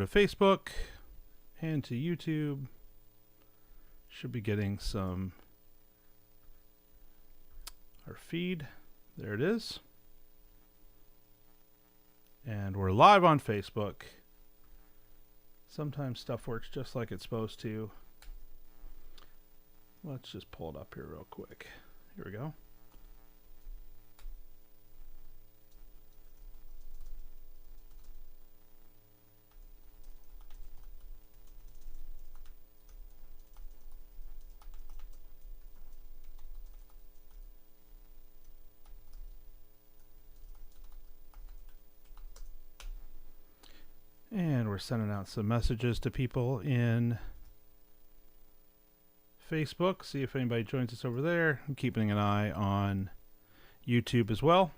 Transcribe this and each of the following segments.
to Facebook and to YouTube. Should be getting our feed. There it is. And we're live on Facebook. Sometimes stuff works just like it's supposed to. Let's just pull it up here real quick. Here we go. And we're sending out some messages to people in Facebook. See if anybody joins us over there. I'm keeping an eye on YouTube as well.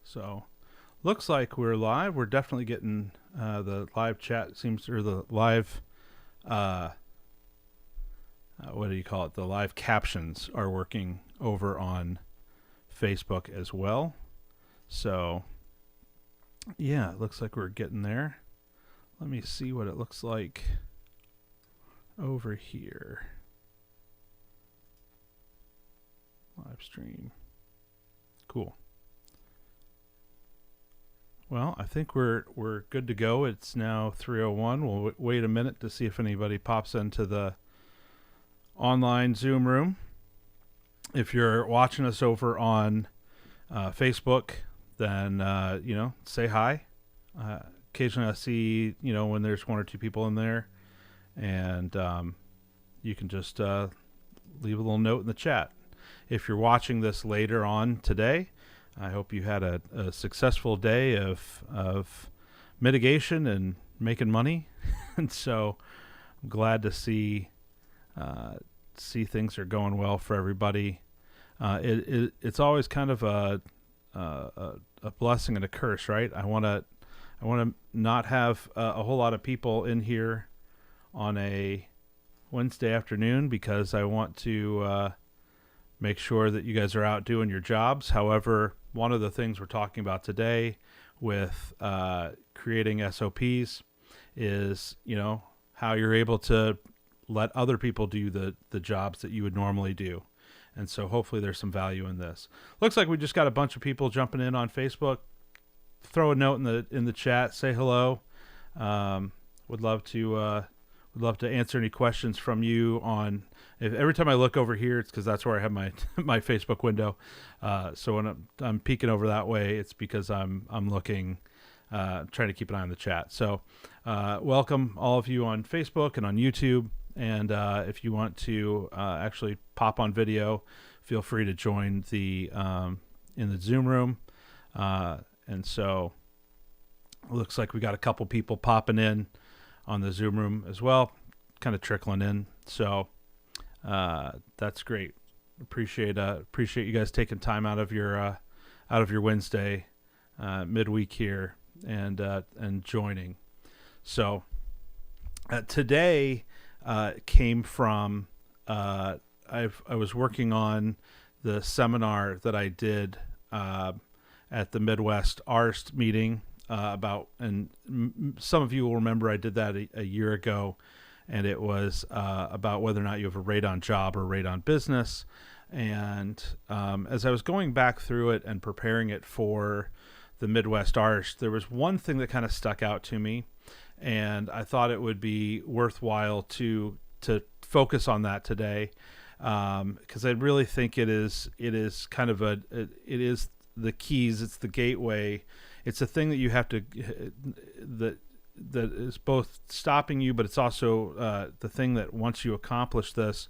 So, looks like we're live. We're definitely getting the live chat or the live, what do you call it? The live captions are working over on Facebook as well. So, yeah, it looks like we're getting there. Let me see what it looks like over here. Live stream. Cool. Well, I think we're good to go. It's now 3:01. We'll wait a minute to see if anybody pops into the online Zoom room. If you're watching us over on Facebook, then, say hi. Occasionally I see, when there's one or two people in there, and you can just leave a little note in the chat. If you're watching this later on today, I hope you had a successful day of mitigation and making money. And so I'm glad to see things are going well for everybody. It's always kind of a blessing and a curse, right? I want to not have a whole lot of people in here on a Wednesday afternoon because I want to make sure that you guys are out doing your jobs. However, one of the things we're talking about today with creating SOPs is, how you're able to let other people do the jobs that you would normally do. And so hopefully there's some value in this. Looks like we just got a bunch of people jumping in on Facebook. Throw a note in the chat. Say hello. Would love to answer any questions from you on. Every time I look over here, it's because that's where I have my my Facebook window. So when I'm peeking over that way, it's because I'm looking, trying to keep an eye on the chat. So welcome all of you on Facebook and on YouTube. And if you want to actually pop on video, feel free to join in the Zoom room. And so it looks like we got a couple people popping in on the Zoom room as well, kind of trickling in. So that's great. Appreciate you guys taking time out of your Wednesday midweek here and joining. So today. Came from I was working on the seminar that I did at the Midwest ARST meeting and some of you will remember I did that a year ago, and it was about whether or not you have a radon job or radon business. And as I was going back through it and preparing it for the Midwest ARST, there was one thing that kind of stuck out to me. And I thought it would be worthwhile to focus on that today, because I really think it is kind of it is the keys. It's the gateway. It's a thing that you have to that is both stopping you, but it's also the thing that once you accomplish this,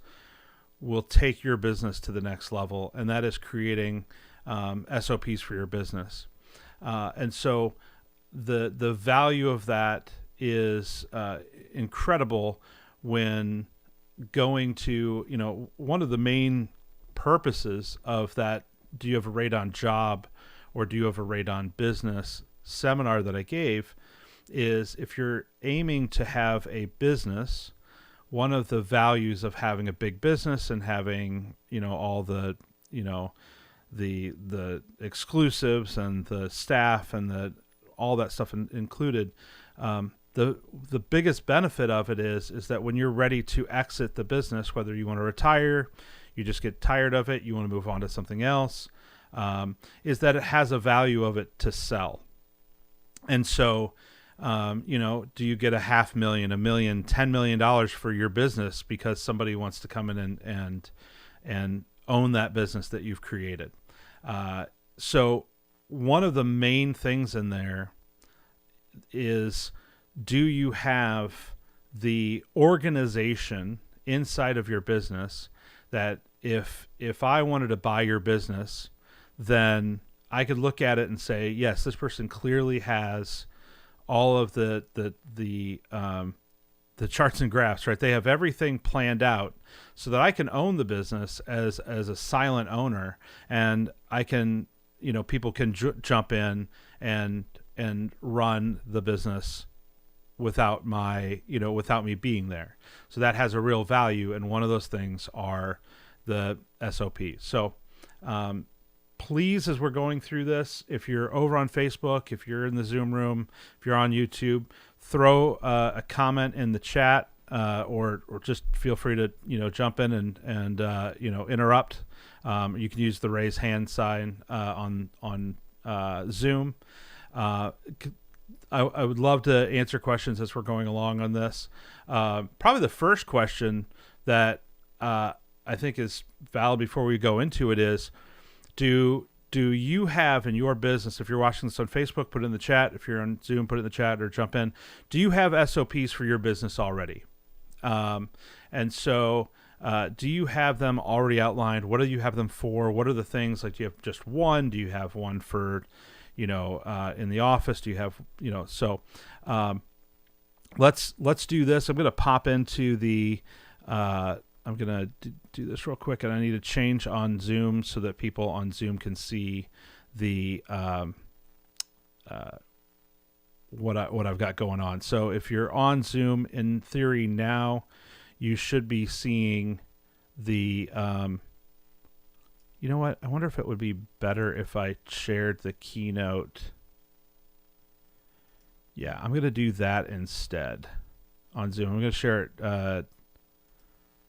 will take your business to the next level, and that is creating SOPs for your business. And so the value of that is incredible when going to, one of the main purposes of that do you have a radon job or do you have a radon business seminar that I gave is if you're aiming to have a business, one of the values of having a big business and having, all the, the exclusives and the staff and all that stuff included. The biggest benefit of it is that when you're ready to exit the business, whether you want to retire, you just get tired of it, you want to move on to something else, is that it has a value of it to sell. And so, do you get $500,000, $1 million, $10 million for your business because somebody wants to come in and own that business that you've created? So one of the main things in there is, do you have the organization inside of your business that if I wanted to buy your business, then I could look at it and say, yes, this person clearly has all of the charts and graphs, right? They have everything planned out so that I can own the business as a silent owner, and I can, people can jump in and run the business without me being there. So that has a real value, and one of those things are the SOPs. So please, as we're going through this, if you're over on Facebook, if you're in the Zoom room, if you're on YouTube, throw a comment in the chat, or just feel free to jump in and interrupt. You can use the raise hand sign on Zoom. I would love to answer questions as we're going along on this. Probably the first question that I think is valid before we go into it is, do you have in your business, if you're watching this on Facebook, put it in the chat. If you're on Zoom, put it in the chat or jump in. Do you have SOPs for your business already? And so do you have them already outlined? What do you have them for? What are the things, like, do you have just one? Do you have one for in the office? Do you have, so let's do this. I'm going to pop into the, I'm going to do this real quick, and I need to change on Zoom so that people on Zoom can see the, what I've got going on. So if you're on Zoom, in theory now, you should be seeing the, you know what? I wonder if it would be better if I shared the keynote. Yeah, I'm going to do that instead on Zoom. I'm going to share it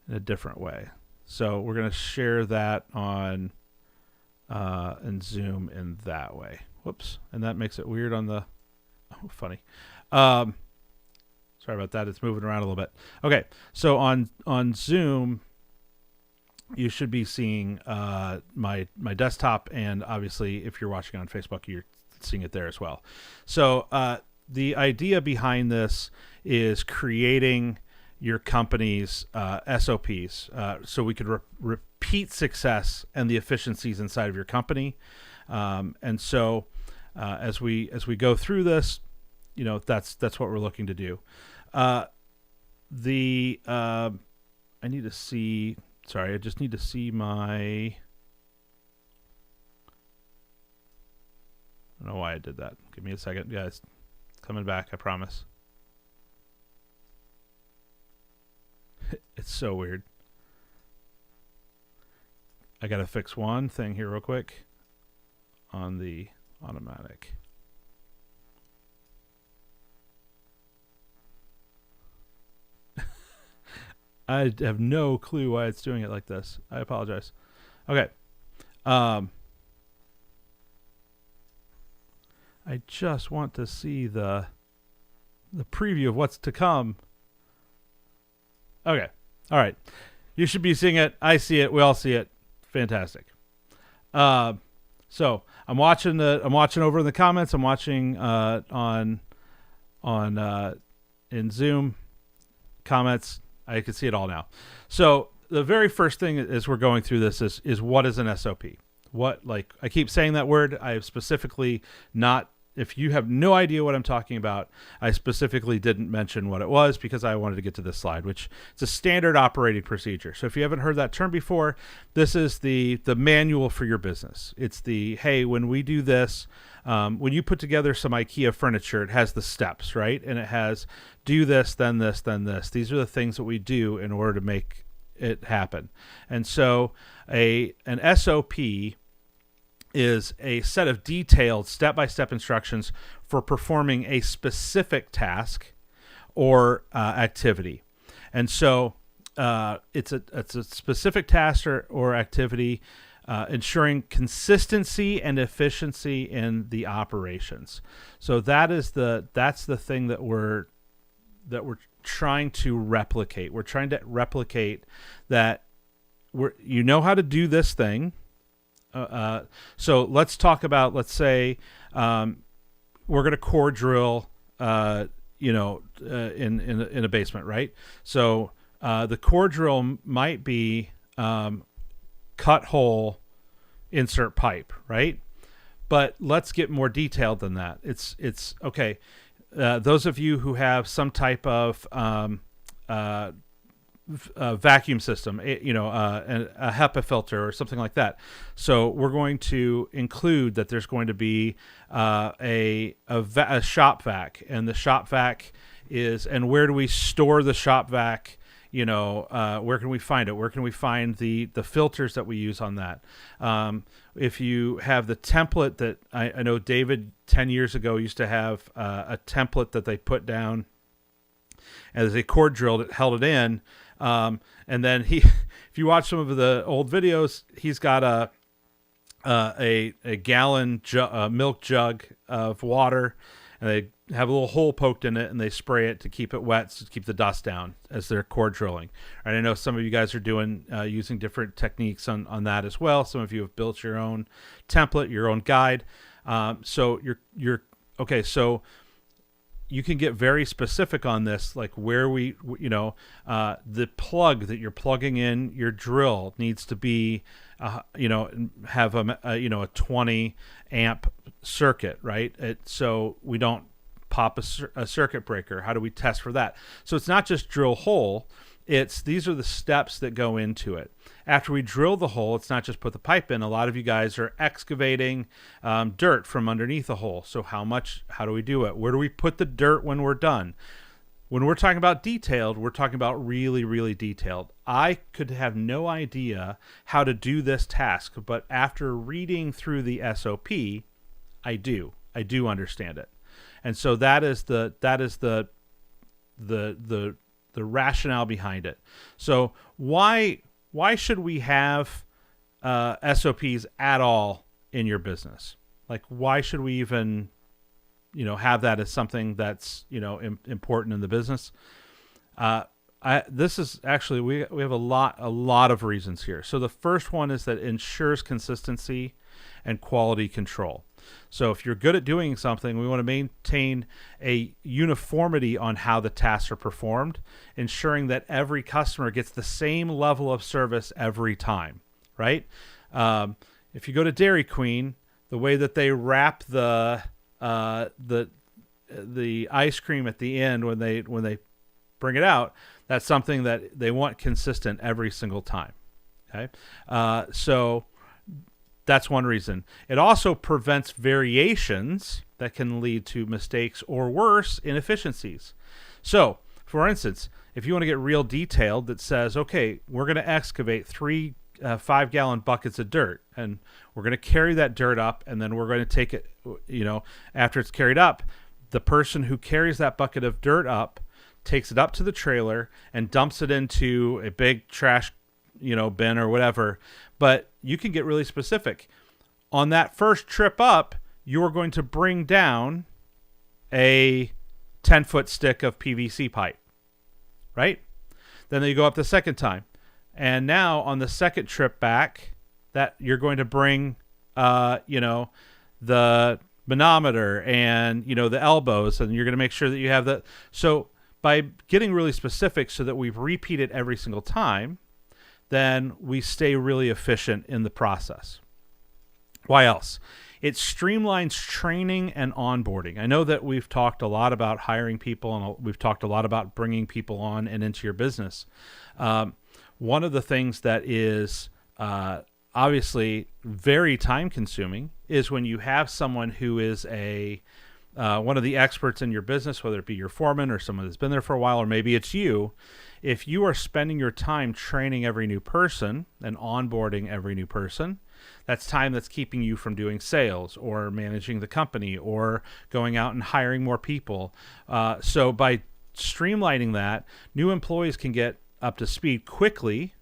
in a different way. So we're going to share that on in Zoom in that way. Whoops. And that makes it weird on the... Oh, funny. Sorry about that. It's moving around a little bit. Okay, so on Zoom, you should be seeing my desktop, and obviously if you're watching on Facebook, you're seeing it there as well. So the idea behind this is creating your company's SOPs, so we could repeat success and the efficiencies inside of your company. And so as we go through this, that's what we're looking to do. I need to see. Sorry, I just need to see my... I don't know why I did that. Give me a second, guys. It's coming back, I promise. It's so weird. I gotta fix one thing here real quick on the automatic. I have no clue why it's doing it like this. I apologize. Okay. I just want to see the preview of what's to come. Okay. All right. You should be seeing it. I see it. We all see it. Fantastic. So I'm watching over in the comments. I'm watching in Zoom comments. I can see it all now. So the very first thing as we're going through this is what is an SOP? What, like, I keep saying that word. I have specifically not, if you have no idea what I'm talking about, I specifically didn't mention what it was because I wanted to get to this slide, which is a standard operating procedure. So if you haven't heard that term before, this is the manual for your business. It's the, hey, when we do this, when you put together some IKEA furniture, it has the steps, right? And it has do this, then this, then this. These are the things that we do in order to make it happen. And so an SOP is a set of detailed step-by-step instructions for performing a specific task or activity. And so it's a specific task or activity, ensuring consistency and efficiency in the operations. So that's the thing that we're trying to replicate. We're trying to replicate that you know how to do this thing. So let's talk about, let's say we're going to core drill, in a basement, right? So the core drill might be cut hole, insert pipe, right? But let's get more detailed than that. It's okay. Those of you who have some type of vacuum system, a HEPA filter or something like that. So we're going to include that there's going to be a shop vac, and the shop vac is, and where do we store the shop vac? Where can we find it? Where can we find the filters that we use on that? If you have the template that I know David 10 years ago used to have a template that they put down as a core drill that held it in. And then if you watch some of the old videos, he's got a gallon milk jug of water, and they have a little hole poked in it, and they spray it to keep it wet, to keep the dust down as they're core drilling. And I know some of you guys are doing using different techniques on that as well. Some of you have built your own template, your own guide. So you're okay. So you can get very specific on this, like where the plug that you're plugging in your drill needs to be, have a 20 amp circuit, right? So we don't pop a circuit breaker. How do we test for that? So it's not just drill hole. These are the steps that go into it. After we drill the hole, it's not just put the pipe in. A lot of you guys are excavating dirt from underneath the hole. So how do we do it? Where do we put the dirt when we're done? When we're talking about detailed, we're talking about really, really detailed. I could have no idea how to do this task, but after reading through the SOP, I do understand it. And so that is the rationale behind it. So why should we have SOPs at all in your business? Like, why should we even have that as something that's important in the business? This is actually, we have a lot of reasons here. So the first one is that it ensures consistency and quality control. So if you're good at doing something, we want to maintain a uniformity on how the tasks are performed, ensuring that every customer gets the same level of service every time, right? If you go to Dairy Queen, the way that they wrap the ice cream at the end when they bring it out, that's something that they want consistent every single time. Okay, so that's one reason. It also prevents variations that can lead to mistakes or worse, inefficiencies. So, for instance, if you want to get real detailed, that says, okay, we're going to excavate 3 5-gallon buckets of dirt, and we're going to carry that dirt up, and then we're going to take it, after it's carried up, the person who carries that bucket of dirt up takes it up to the trailer and dumps it into a big trash, bin or whatever. But you can get really specific. On that first trip up, you're going to bring down a 10-foot stick of PVC pipe, right? Then you go up the second time. And now on the second trip back, that you're going to bring, the manometer and, the elbows, and you're going to make sure that you have that. So by getting really specific so that we repeat it every single time, then we stay really efficient in the process. Why else? It streamlines training and onboarding. I know that we've talked a lot about hiring people, and we've talked a lot about bringing people on and into your business. One of the things that is obviously very time consuming is when you have someone who is one of the experts in your business, whether it be your foreman or someone that's been there for a while, or maybe it's you. If you are spending your time training every new person and onboarding every new person, That's time that's keeping you from doing sales or managing the company or going out and hiring more people. So by streamlining that, new employees can get up to speed quickly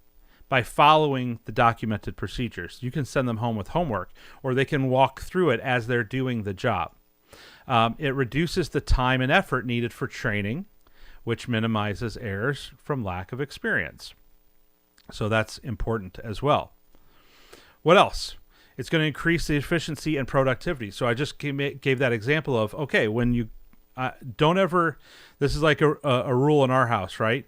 by following the documented procedures. You can send them home with homework, or they can walk through it as they're doing the job. It reduces the time and effort needed for training, which minimizes errors from lack of experience. So that's important as well. What else? It's going to increase the efficiency and productivity. So I just gave that example of, okay, when you don't ever, this is like a rule in our house, right?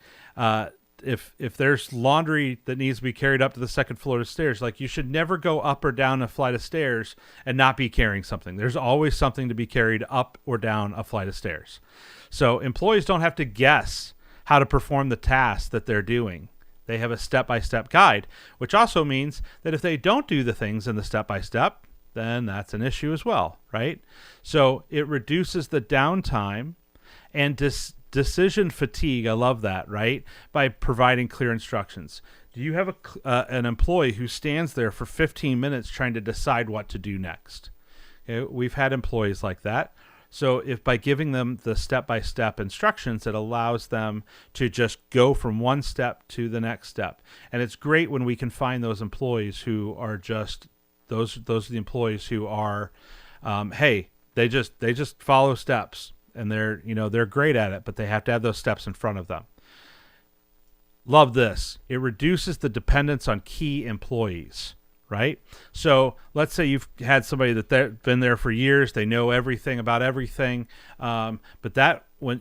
If there's laundry that needs to be carried up to the second floor of the stairs, like, you should never go up or down a flight of stairs and not be carrying something. There's always something to be carried up or down a flight of stairs. So employees don't have to guess how to perform the task that they're doing. They have a step-by-step guide, which also means that if they don't do the things in the step-by-step, then that's an issue as well, right? So it reduces the downtime and decision fatigue. I love that, right? By providing clear instructions. Do you have an employee who stands there for 15 minutes trying to decide what to do next? Okay, we've had employees like that. So if by giving them the step-by-step instructions, it allows them to just go from one step to the next step. And it's great when we can find those employees who are just those are the employees who are, hey, they just follow steps. And they're great at it, but they have to have those steps in front of them. Love this. It reduces the dependence on key employees, right? So let's say you've had somebody that's been there for years. They know everything about everything. But when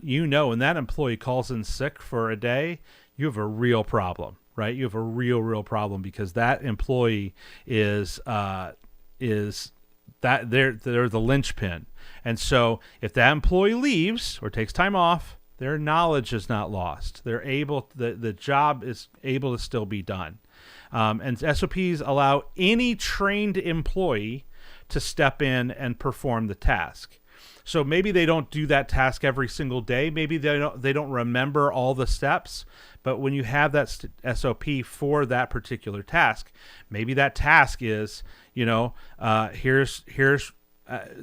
that employee calls in sick for a day, you have a real problem, right? You have a real problem, because that employee is that they're the linchpin. And so if that employee leaves or takes time off, their knowledge is not lost. The job is able to still be done. And SOPs allow any trained employee to step in and perform the task. So maybe they don't do that task every single day. Maybe they don't remember all the steps. But when you have that SOP for that particular task, maybe that task is, here's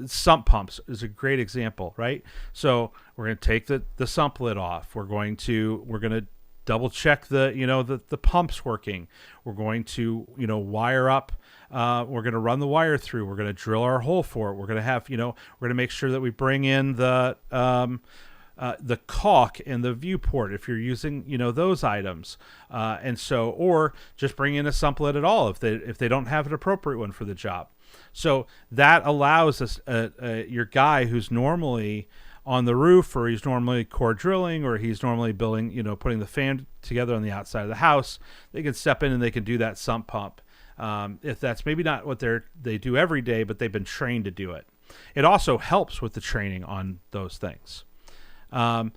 sump pumps is a great example, right? So we're going to take the sump lid off. We're going to double check the pump's working. We're going to wire up. We're going to run the wire through. We're going to drill our hole for it. We're going to have we're going to make sure that we bring in the caulk and the viewport if you're using those items, and so, or just bring in a sump lid at all if they don't have an appropriate one for the job. So that allows us your guy who's normally on the roof, or he's normally core drilling, or he's normally building, putting the fan together on the outside of the house, they can step in and they can do that sump pump. If that's maybe not what they do every day, but they've been trained to do it. It also helps with the training on those things. I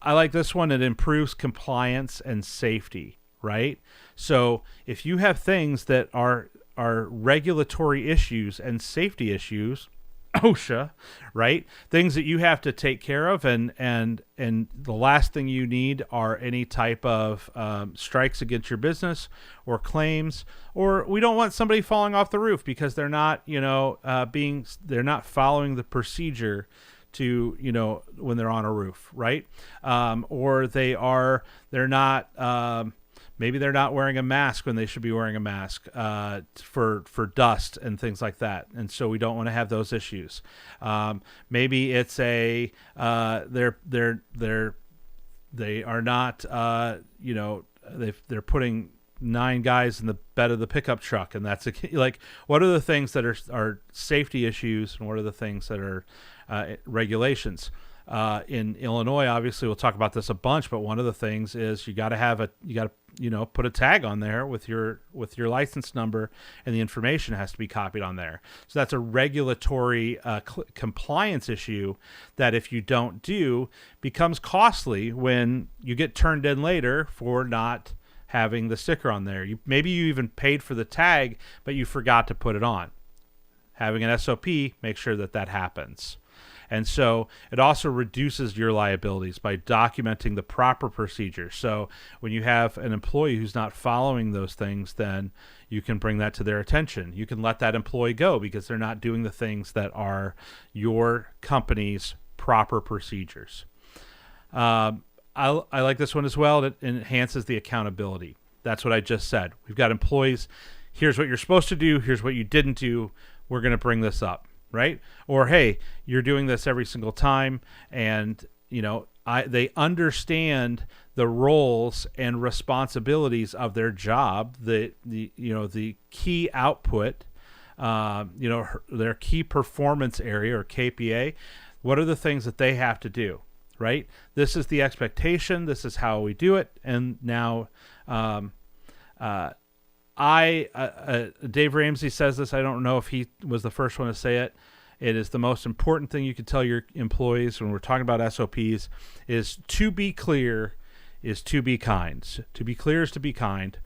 like this one. It improves compliance and safety, right? So if you have things that are regulatory issues and safety issues, OSHA, right? Things that you have to take care of, and the last thing you need are any type of strikes against your business or claims, or we don't want somebody falling off the roof because they're not, they're not following the procedure to, when they're on a roof, right? Or they're not, maybe they're not wearing a mask when they should be wearing a mask for dust and things like that, and so we don't want to have those issues. Maybe it's they are not they're putting 9 guys in the bed of the pickup truck, and that's like, what are the things that are safety issues, and what are the things that are regulations? In Illinois, obviously, we'll talk about this a bunch, but one of the things is you got to put a tag on there with your license number, and the information has to be copied on there. So that's a regulatory compliance issue that, if you don't do, becomes costly when you get turned in later for not having the sticker on there. Maybe you even paid for the tag, but you forgot to put it on. Having an SOP, make sure that happens. And so it also reduces your liabilities by documenting the proper procedures. So when you have an employee who's not following those things, then you can bring that to their attention. You can let that employee go because they're not doing the things that are your company's proper procedures. I like this one as well. It enhances the accountability. That's what I just said. We've got employees. Here's what you're supposed to do. Here's what you didn't do. We're going to bring this up, right? Or, hey, you're doing this every single time. And, they understand the roles and responsibilities of their job, the key output, their key performance area or KPA. What are the things that they have to do, right? This is the expectation. This is how we do it. And now, Dave Ramsey says this. I don't know if he was the first one to say it. It is the most important thing you can tell your employees when we're talking about SOPs is to be clear is to be kind. To be clear is to be kind.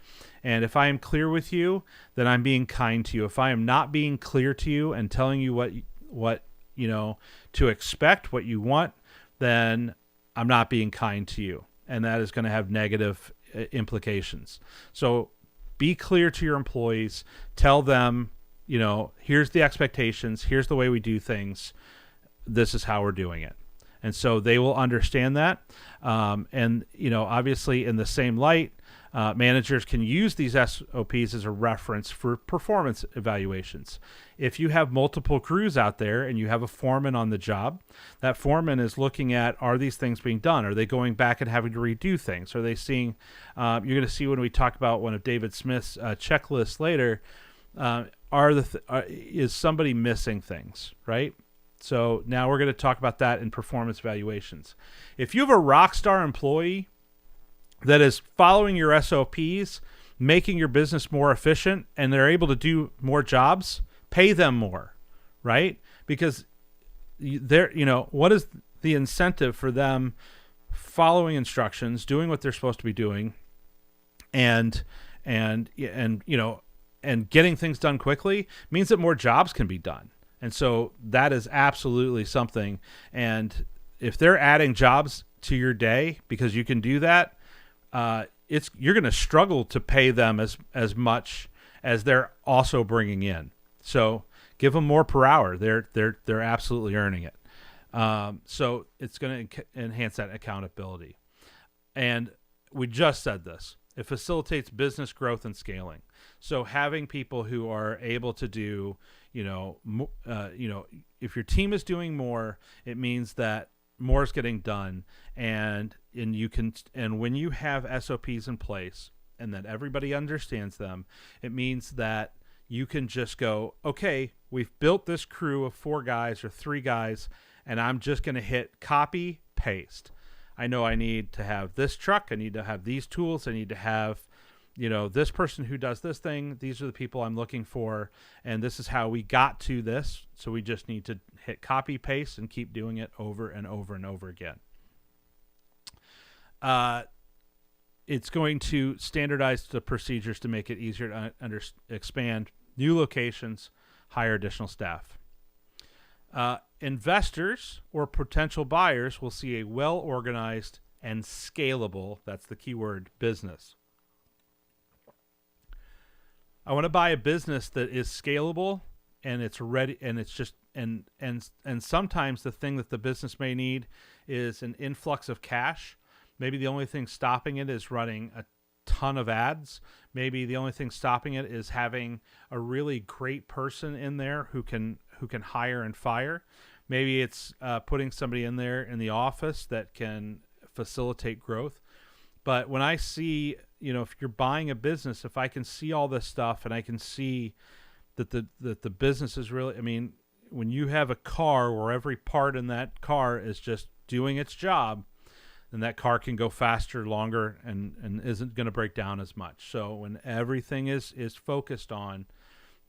And if I am clear with you, then I'm being kind to you. If I am not being clear to you and telling you what to expect, what you want, then I'm not being kind to you. And that is going to have negative implications. So be clear to your employees. Tell them, here's the expectations. Here's the way we do things. This is how we're doing it. And so they will understand that. And obviously in the same light, managers can use these SOPs as a reference for performance evaluations. If you have multiple crews out there and you have a foreman on the job, that foreman is looking at, are these things being done? Are they going back and having to redo things? Are they seeing, you're going to see when we talk about one of David Smith's checklists later, is somebody missing things, right? So now we're going to talk about that in performance evaluations. If you have a rock star employee that is following your SOPs, making your business more efficient, and they're able to do more jobs, pay them more, right? Because what is the incentive for them following instructions, doing what they're supposed to be doing, and getting things done quickly means that more jobs can be done. And so that is absolutely something. And if they're adding jobs to your day because you can do that, you're going to struggle to pay them as much as they're also bringing in. So give them more per hour. They're absolutely earning it. So it's going to enhance that accountability. And we just said this. It facilitates business growth and scaling. So having people who are able to do, if your team is doing more, it means that more is getting done, and when you have SOPs in place and that everybody understands them, it means that you can just go, okay, we've built this crew of 4 guys or 3 guys, and I'm just going to hit copy, paste. I know I need to have this truck. I need to have these tools. I need to have, this person who does this thing. These are the people I'm looking for. And this is how we got to this. So we just need to hit copy, paste, and keep doing it over and over and over again. It's going to standardize the procedures to make it easier to expand new locations, hire additional staff. Investors or potential buyers will see a well-organized and scalable, that's the key word, business. I want to buy a business that is scalable and it's ready, and it's just and sometimes the thing that the business may need is an influx of cash. Maybe the only thing stopping it is running a ton of ads. Maybe the only thing stopping it is having a really great person in there who can hire and fire. Maybe it's putting somebody in there in the office that can facilitate growth. But when I see, if you're buying a business, if I can see all this stuff and I can see that the business is really, when you have a car where every part in that car is just doing its job, then that car can go faster, longer, and isn't going to break down as much. So when everything is focused on,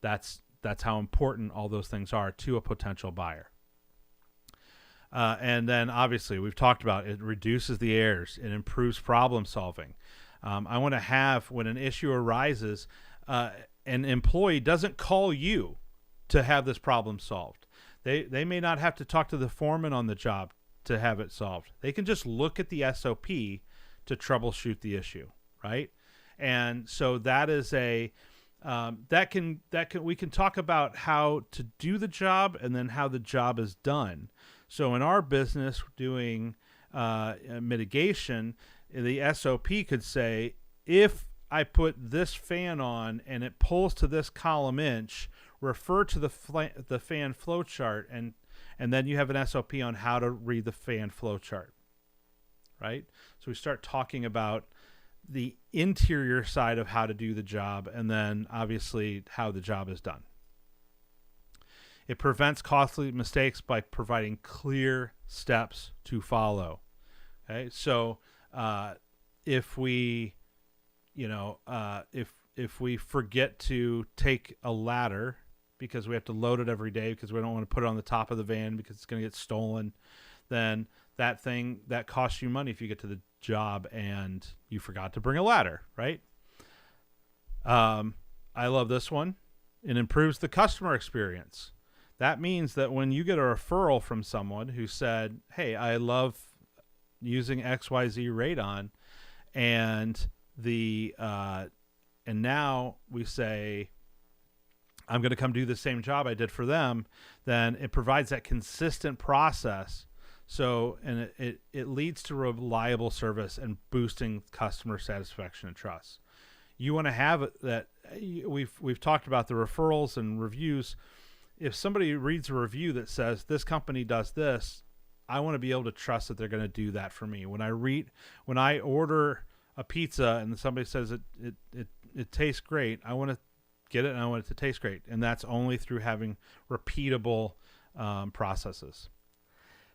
that's how important all those things are to a potential buyer. And then obviously we've talked about it reduces the errors. It improves problem solving. I want to have, when an issue arises, an employee doesn't call you to have this problem solved. They may not have to talk to the foreman on the job to have it solved. They can just look at the SOP to troubleshoot the issue, right? And so that is a we can talk about how to do the job and then how the job is done. So in our business doing mitigation, the SOP could say, if I put this fan on and it pulls to this column inch, refer to the fan flow chart, and then you have an SOP on how to read the fan flow chart, right? So we start talking about the interior side of how to do the job, and then obviously how the job is done. It prevents costly mistakes by providing clear steps to follow. Okay, so if we, if we forget to take a ladder because we have to load it every day because we don't want to put it on the top of the van because it's going to get stolen, then that costs you money if you get to the job and you forgot to bring a ladder, right? I love this one. It improves the customer experience. That means that when you get a referral from someone who said, hey, I love using XYZ radon, and now we say, I'm going to come do the same job I did for them, then it provides that consistent process. So, and it leads to reliable service and boosting customer satisfaction and trust. You want to have it that we've talked about the referrals and reviews. If somebody reads a review that says this company does this, I want to be able to trust that they're going to do that for me. When I order a pizza and somebody says it tastes great, I want to get it and I want it to taste great. And that's only through having repeatable processes.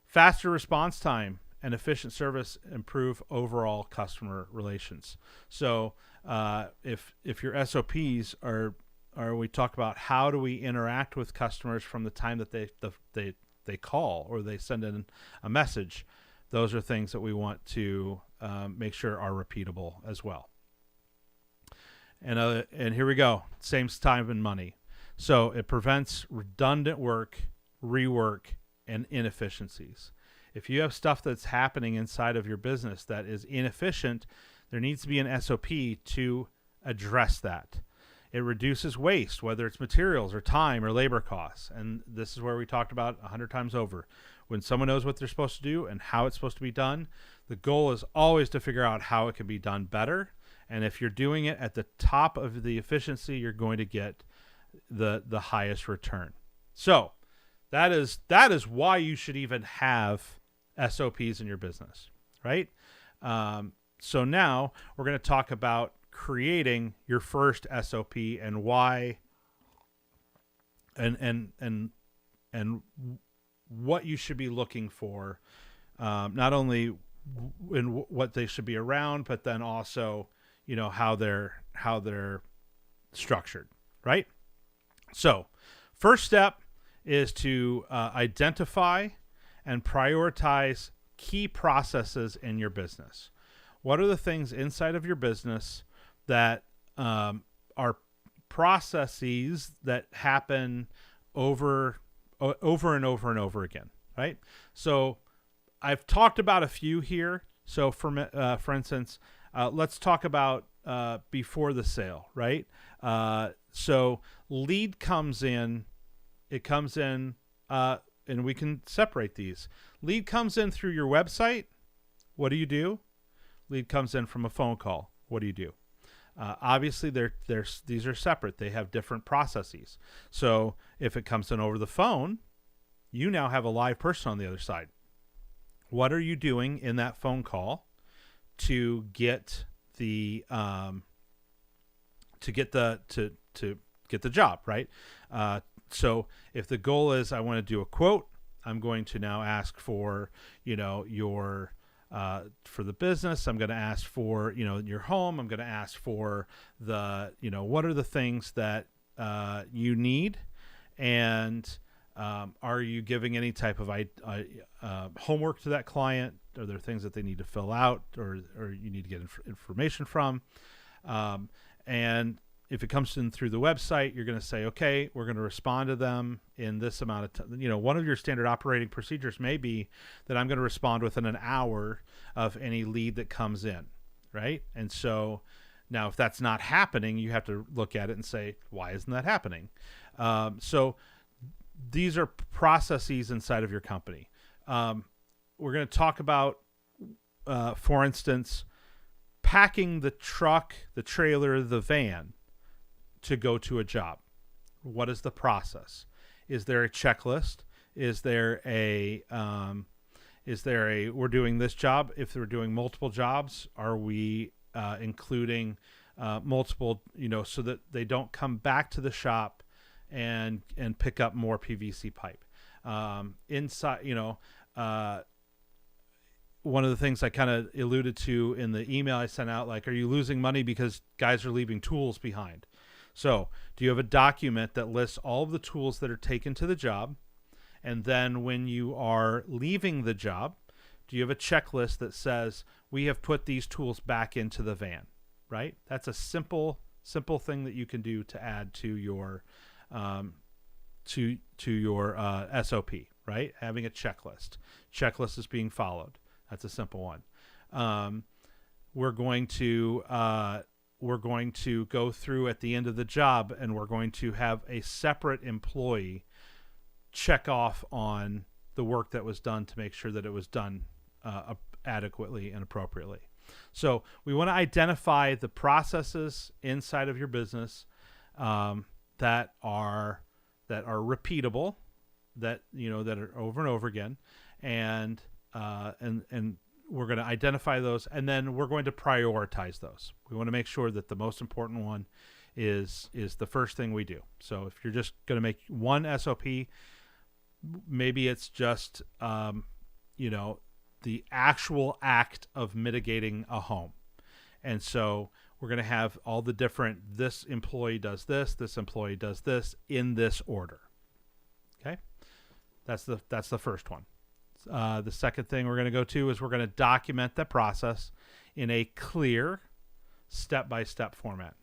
Faster response time and efficient service improve overall customer relations. So if your SOPs are we talk about how do we interact with customers from the time that they call or they send in a message, those are things that we want to make sure are repeatable as well. And here we go, saves time and money. So it prevents redundant work, rework, and inefficiencies. If you have stuff that's happening inside of your business that is inefficient, there needs to be an SOP to address that. It reduces waste, whether it's materials or time or labor costs. And this is where we talked about 100 times over. When someone knows what they're supposed to do and how it's supposed to be done, the goal is always to figure out how it can be done better. And if you're doing it at the top of the efficiency, you're going to get the highest return. So that is why you should even have SOPs in your business, right? So now we're going to talk about creating your first SOP and why and what you should be looking for, not only in what they should be around, but then also, how they're structured, right? So first step is to identify and prioritize key processes in your business. What are the things inside of your business that are processes that happen over and over and over again, right? So I've talked about a few here. So for instance, let's talk about before the sale, right? So lead comes in, it comes in, and we can separate these. Lead comes in through your website. What do? Lead comes in from a phone call. What do you do? Obviously, these are separate. They have different processes. So if it comes in over the phone, you now have a live person on the other side. What are you doing in that phone call to get the job, right? So if the goal is I want to do a quote, I'm going to now ask for your for the business. I'm going to ask for your home. I'm going to ask for the what are the things that you need, and are you giving any type of homework to that client? Are there things that they need to fill out or you need to get information from? And if it comes in through the website, you're going to say, okay, we're going to respond to them in this amount of time. One of your standard operating procedures may be that I'm going to respond within an hour of any lead that comes in, right? And so now if that's not happening, you have to look at it and say, why isn't that happening? So these are processes inside of your company. We're going to talk about, for instance, packing the truck, the trailer, the van to go to a job. What is the process? Is there a checklist? Is there a we're doing this job? If we're doing multiple jobs, are we including multiple, so that they don't come back to the shop and pick up more PVC pipe? Inside, one of the things I kind of alluded to in the email I sent out, like, are you losing money because guys are leaving tools behind? So do you have a document that lists all of the tools that are taken to the job? And then when you are leaving the job, do you have a checklist that says, we have put these tools back into the van, right? That's a simple thing that you can do to add to your SOP, right? Having a checklist. Checklist is being followed. That's a simple one. We're going to go through at the end of the job, and we're going to have a separate employee check off on the work that was done to make sure that it was done adequately and appropriately. So we want to identify the processes inside of your business that are repeatable, that are over and over again, and we're going to identify those, and then we're going to prioritize those. We want to make sure that the most important one is the first thing we do. So if you're just going to make one SOP, maybe it's just the actual act of mitigating a home. And so we're going to have all the different, this employee does this employee does this in this order. Okay? That's the first one. The second thing we're going to go to is we're going to document the process in a clear step-by-step format.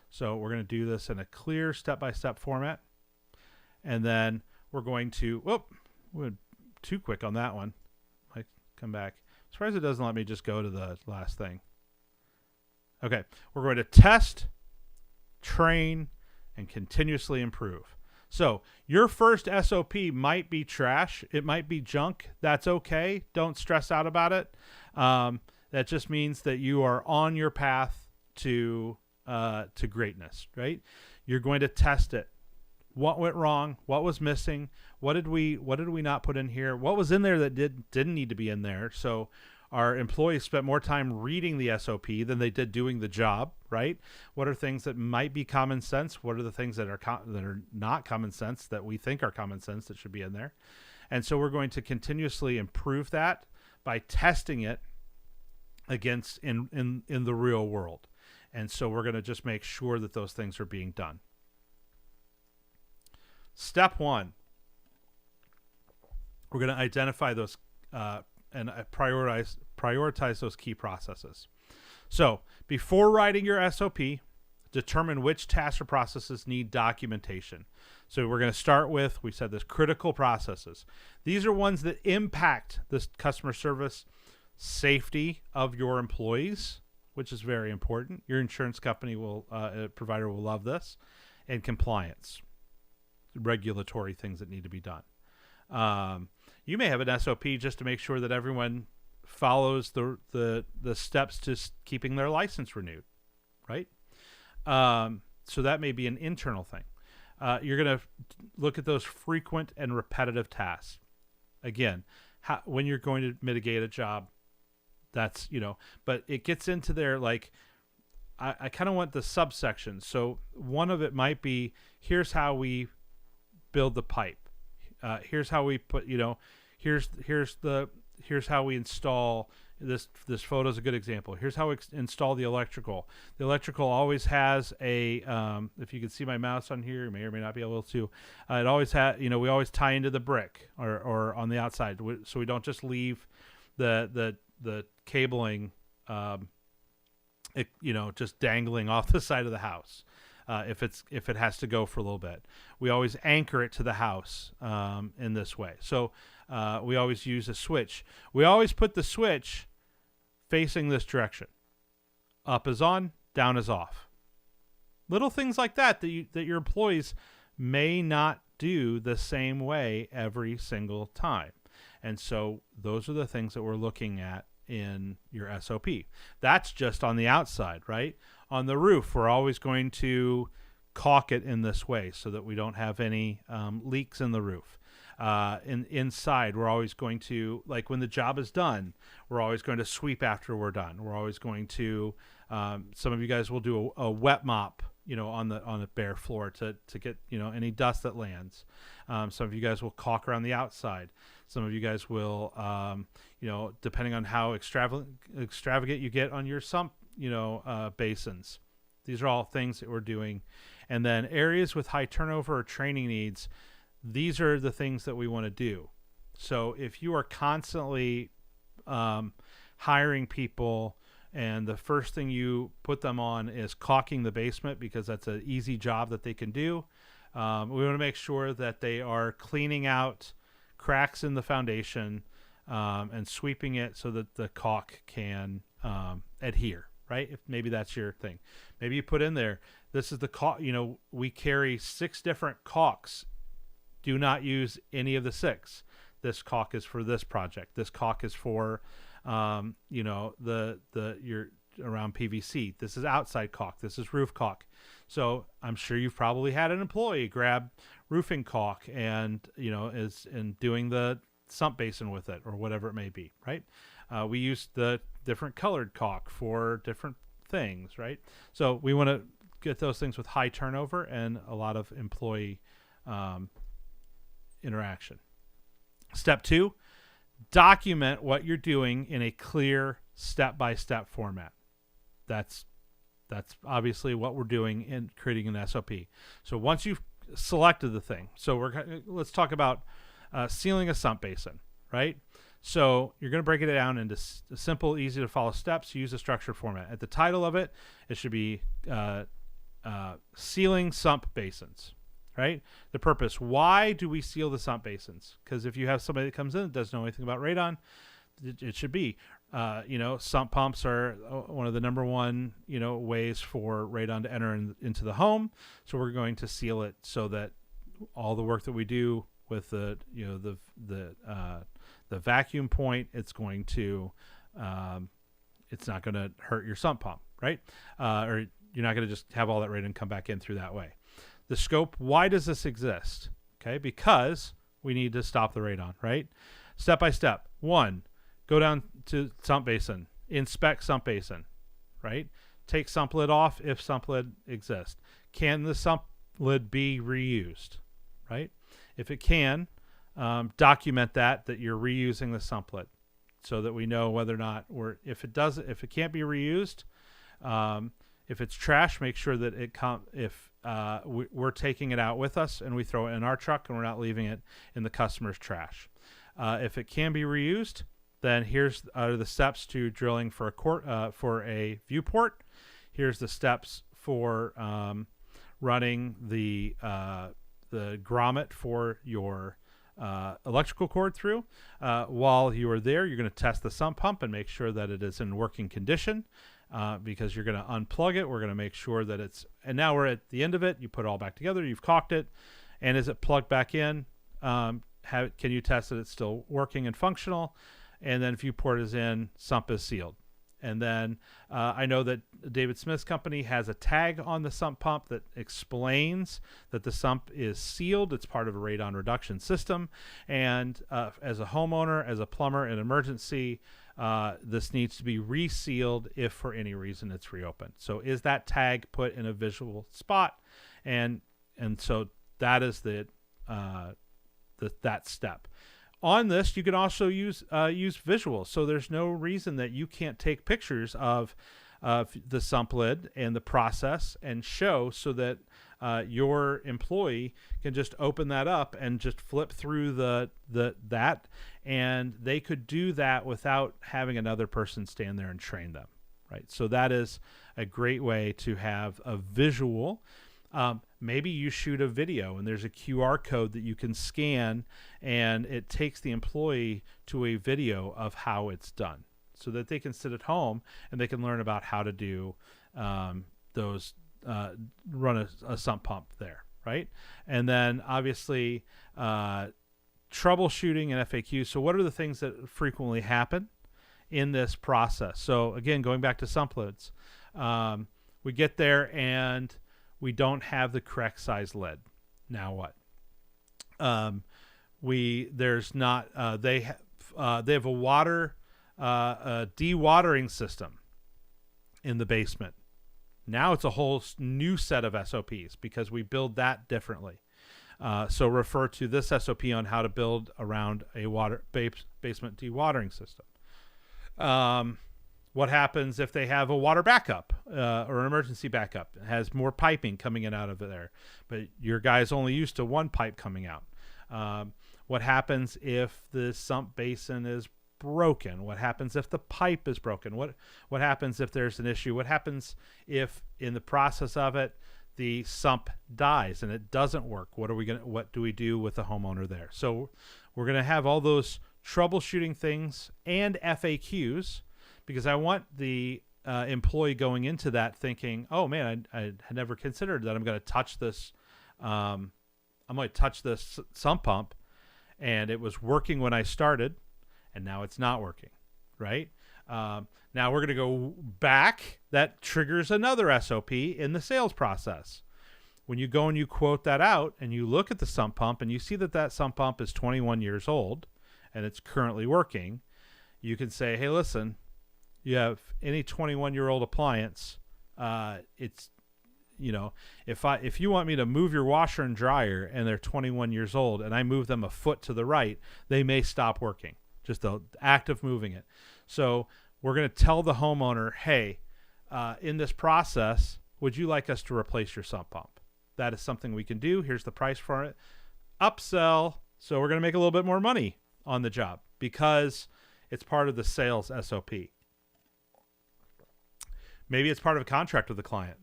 So we're going to do this in a clear step-by-step format. And then we're going to, we're too quick on that one. I come back. I'm surprised it doesn't let me just go to the last thing. Okay. We're going to test, train, and continuously improve. So your first SOP might be trash. It might be junk. That's okay. Don't stress out about it. That just means that you are on your path to greatness, right? You're going to test it. What went wrong? What was missing? What did we not put in here? What was in there that didn't need to be in there? So our employees spent more time reading the SOP than they did doing the job, right? What are things that might be common sense? What are the things that are not common sense that we think are common sense that should be in there? And so we're going to continuously improve that by testing it against in the real world. And so we're going to just make sure that those things are being done. Step one, we're going to identify those and prioritize those key processes. So before writing your SOP, determine which tasks or processes need documentation. So we're going to start with, we said this, critical processes. These are ones that impact this customer service, safety of your employees, which is very important. Your insurance company provider will love this, and compliance, regulatory things that need to be done. You may have an SOP just to make sure that everyone follows the steps to keeping their license renewed, right? So that may be an internal thing. You're going to look at those frequent and repetitive tasks. Again, when you're going to mitigate a job, that's, but it gets into there, like, I kind of want the subsections. So one of it might be, here's how we build the pipe. Here's how we put, here's how we install this photo is a good example. Here's how we install the electrical. The electrical always has a, if you can see my mouse on here, you may or may not be able to, it always has, we always tie into the brick or on the outside. So we don't just leave the cabling, just dangling off the side of the house. if it has to go for a little bit. We always anchor it to the house in this way. So we always use a switch. We always put the switch facing this direction. Up is on, down is off. Little things like that that your employees may not do the same way every single time. And so those are the things that we're looking at in your SOP. That's just on the outside, right? On the roof, we're always going to caulk it in this way so that we don't have any leaks in the roof. Inside, we're always going to, like when the job is done, we're always going to sweep after we're done. We're always going to, some of you guys will do a wet mop, on the bare floor to get, any dust that lands. Some of you guys will caulk around the outside. Some of you guys will, depending on how extravagant you get on your sump, basins. These are all things that we're doing. And then areas with high turnover or training needs, these are the things that we want to do. So if you are constantly hiring people and the first thing you put them on is caulking the basement because that's an easy job that they can do, we want to make sure that they are cleaning out cracks in the foundation and sweeping it so that the caulk can adhere, right? If maybe that's your thing. Maybe you put in there, this is the caulk, we carry 6 different caulks. Do not use any of the 6. This caulk is for this project. This caulk is for, your around PVC. This is outside caulk. This is roof caulk. So I'm sure you've probably had an employee grab roofing caulk and, is doing the sump basin with it or whatever it may be, right? We use the different colored caulk for different things, right? So we want to get those things with high turnover and a lot of employee interaction. Step 2, document what you're doing in a clear step-by-step format. That's obviously what we're doing in creating an SOP. So once you've selected the thing, so let's talk about sealing a sump basin, right? So you're going to break it down into simple, easy to follow steps. Use a structured format. At the title of it, it should be sealing sump basins. Right? The purpose. Why do we seal the sump basins? Because if you have somebody that comes in that doesn't know anything about radon, it should be. Sump pumps are one of the number one, ways for radon to enter into the home. So we're going to seal it so that all the work that we do with the vacuum point, it's going to, it's not going to hurt your sump pump, right? Or you're not going to just have all that radon come back in through that way. The scope, why does this exist? Okay, because we need to stop the radon, right? Step by step. 1, go down to sump basin, inspect sump basin, right? Take sump lid off if sump lid exists. Can the sump lid be reused, right? If it can, document that you're reusing the sump lid so that we know whether or not if it can't be reused, if it's trash, make sure that we're taking it out with us and we throw it in our truck and we're not leaving it in the customer's trash. If it can be reused, then here's the steps to drilling for a viewport. Here's the steps for running the grommet for your electrical cord through. While you are there, you're going to test the sump pump and make sure that it is in working condition. Because you're going to unplug it. We're going to make sure that and now we're at the end of it. You put it all back together. You've caulked it. And is it plugged back in? Can you test that it's still working and functional? And then viewport is in, sump is sealed. And then I know that David Smith's company has a tag on the sump pump that explains that the sump is sealed. It's part of a radon reduction system. And as a homeowner, as a plumber, in emergency, this needs to be resealed if for any reason it's reopened. So is that tag put in a visual spot? And so that is that step. On this, you can also use visuals. So there's no reason that you can't take pictures of the sump lid and the process and show so that your employee can just open that up and just flip through that, and they could do that without having another person stand there and train them, right? So that is a great way to have a visual Maybe you shoot a video and there's a QR code that you can scan, and it takes the employee to a video of how it's done, so that they can sit at home and they can learn about how to do those run a sump pump there, right? And then obviously troubleshooting and FAQ. So what are the things that frequently happen in this process? So again, going back to sump lids, we get there and we don't have the correct size lid. Now what? They have a water dewatering system in the basement. Now it's a whole new set of SOPs because we build that differently. So refer to this SOP on how to build around a basement dewatering system. What happens if they have a water backup or an emergency backup? It has more piping coming in out of there, but your guy's only used to one pipe coming out. What happens if the sump basin is broken? What happens if the pipe is broken? What happens if there's an issue? What happens if in the process of it the sump dies and it doesn't work? What do we do with the homeowner there? So we're going to have all those troubleshooting things and FAQs, because I want the employee going into that thinking, oh man, I had never considered that I'm going to touch this. I'm going to touch this sump pump, and it was working when I started, and now it's not working, right? Now we're going to go back. That triggers another SOP in the sales process. When you go and you quote that out and you look at the sump pump and you see that sump pump is 21 years old and it's currently working, you can say, hey, listen, you have any 21-year-old appliance, it's, if you want me to move your washer and dryer and they're 21 years old and I move them a foot to the right, they may stop working. Just the act of moving it. So we're going to tell the homeowner, hey, in this process, would you like us to replace your sump pump? That is something we can do. Here's the price for it. Upsell. So we're going to make a little bit more money on the job because it's part of the sales SOP. Maybe it's part of a contract with the client.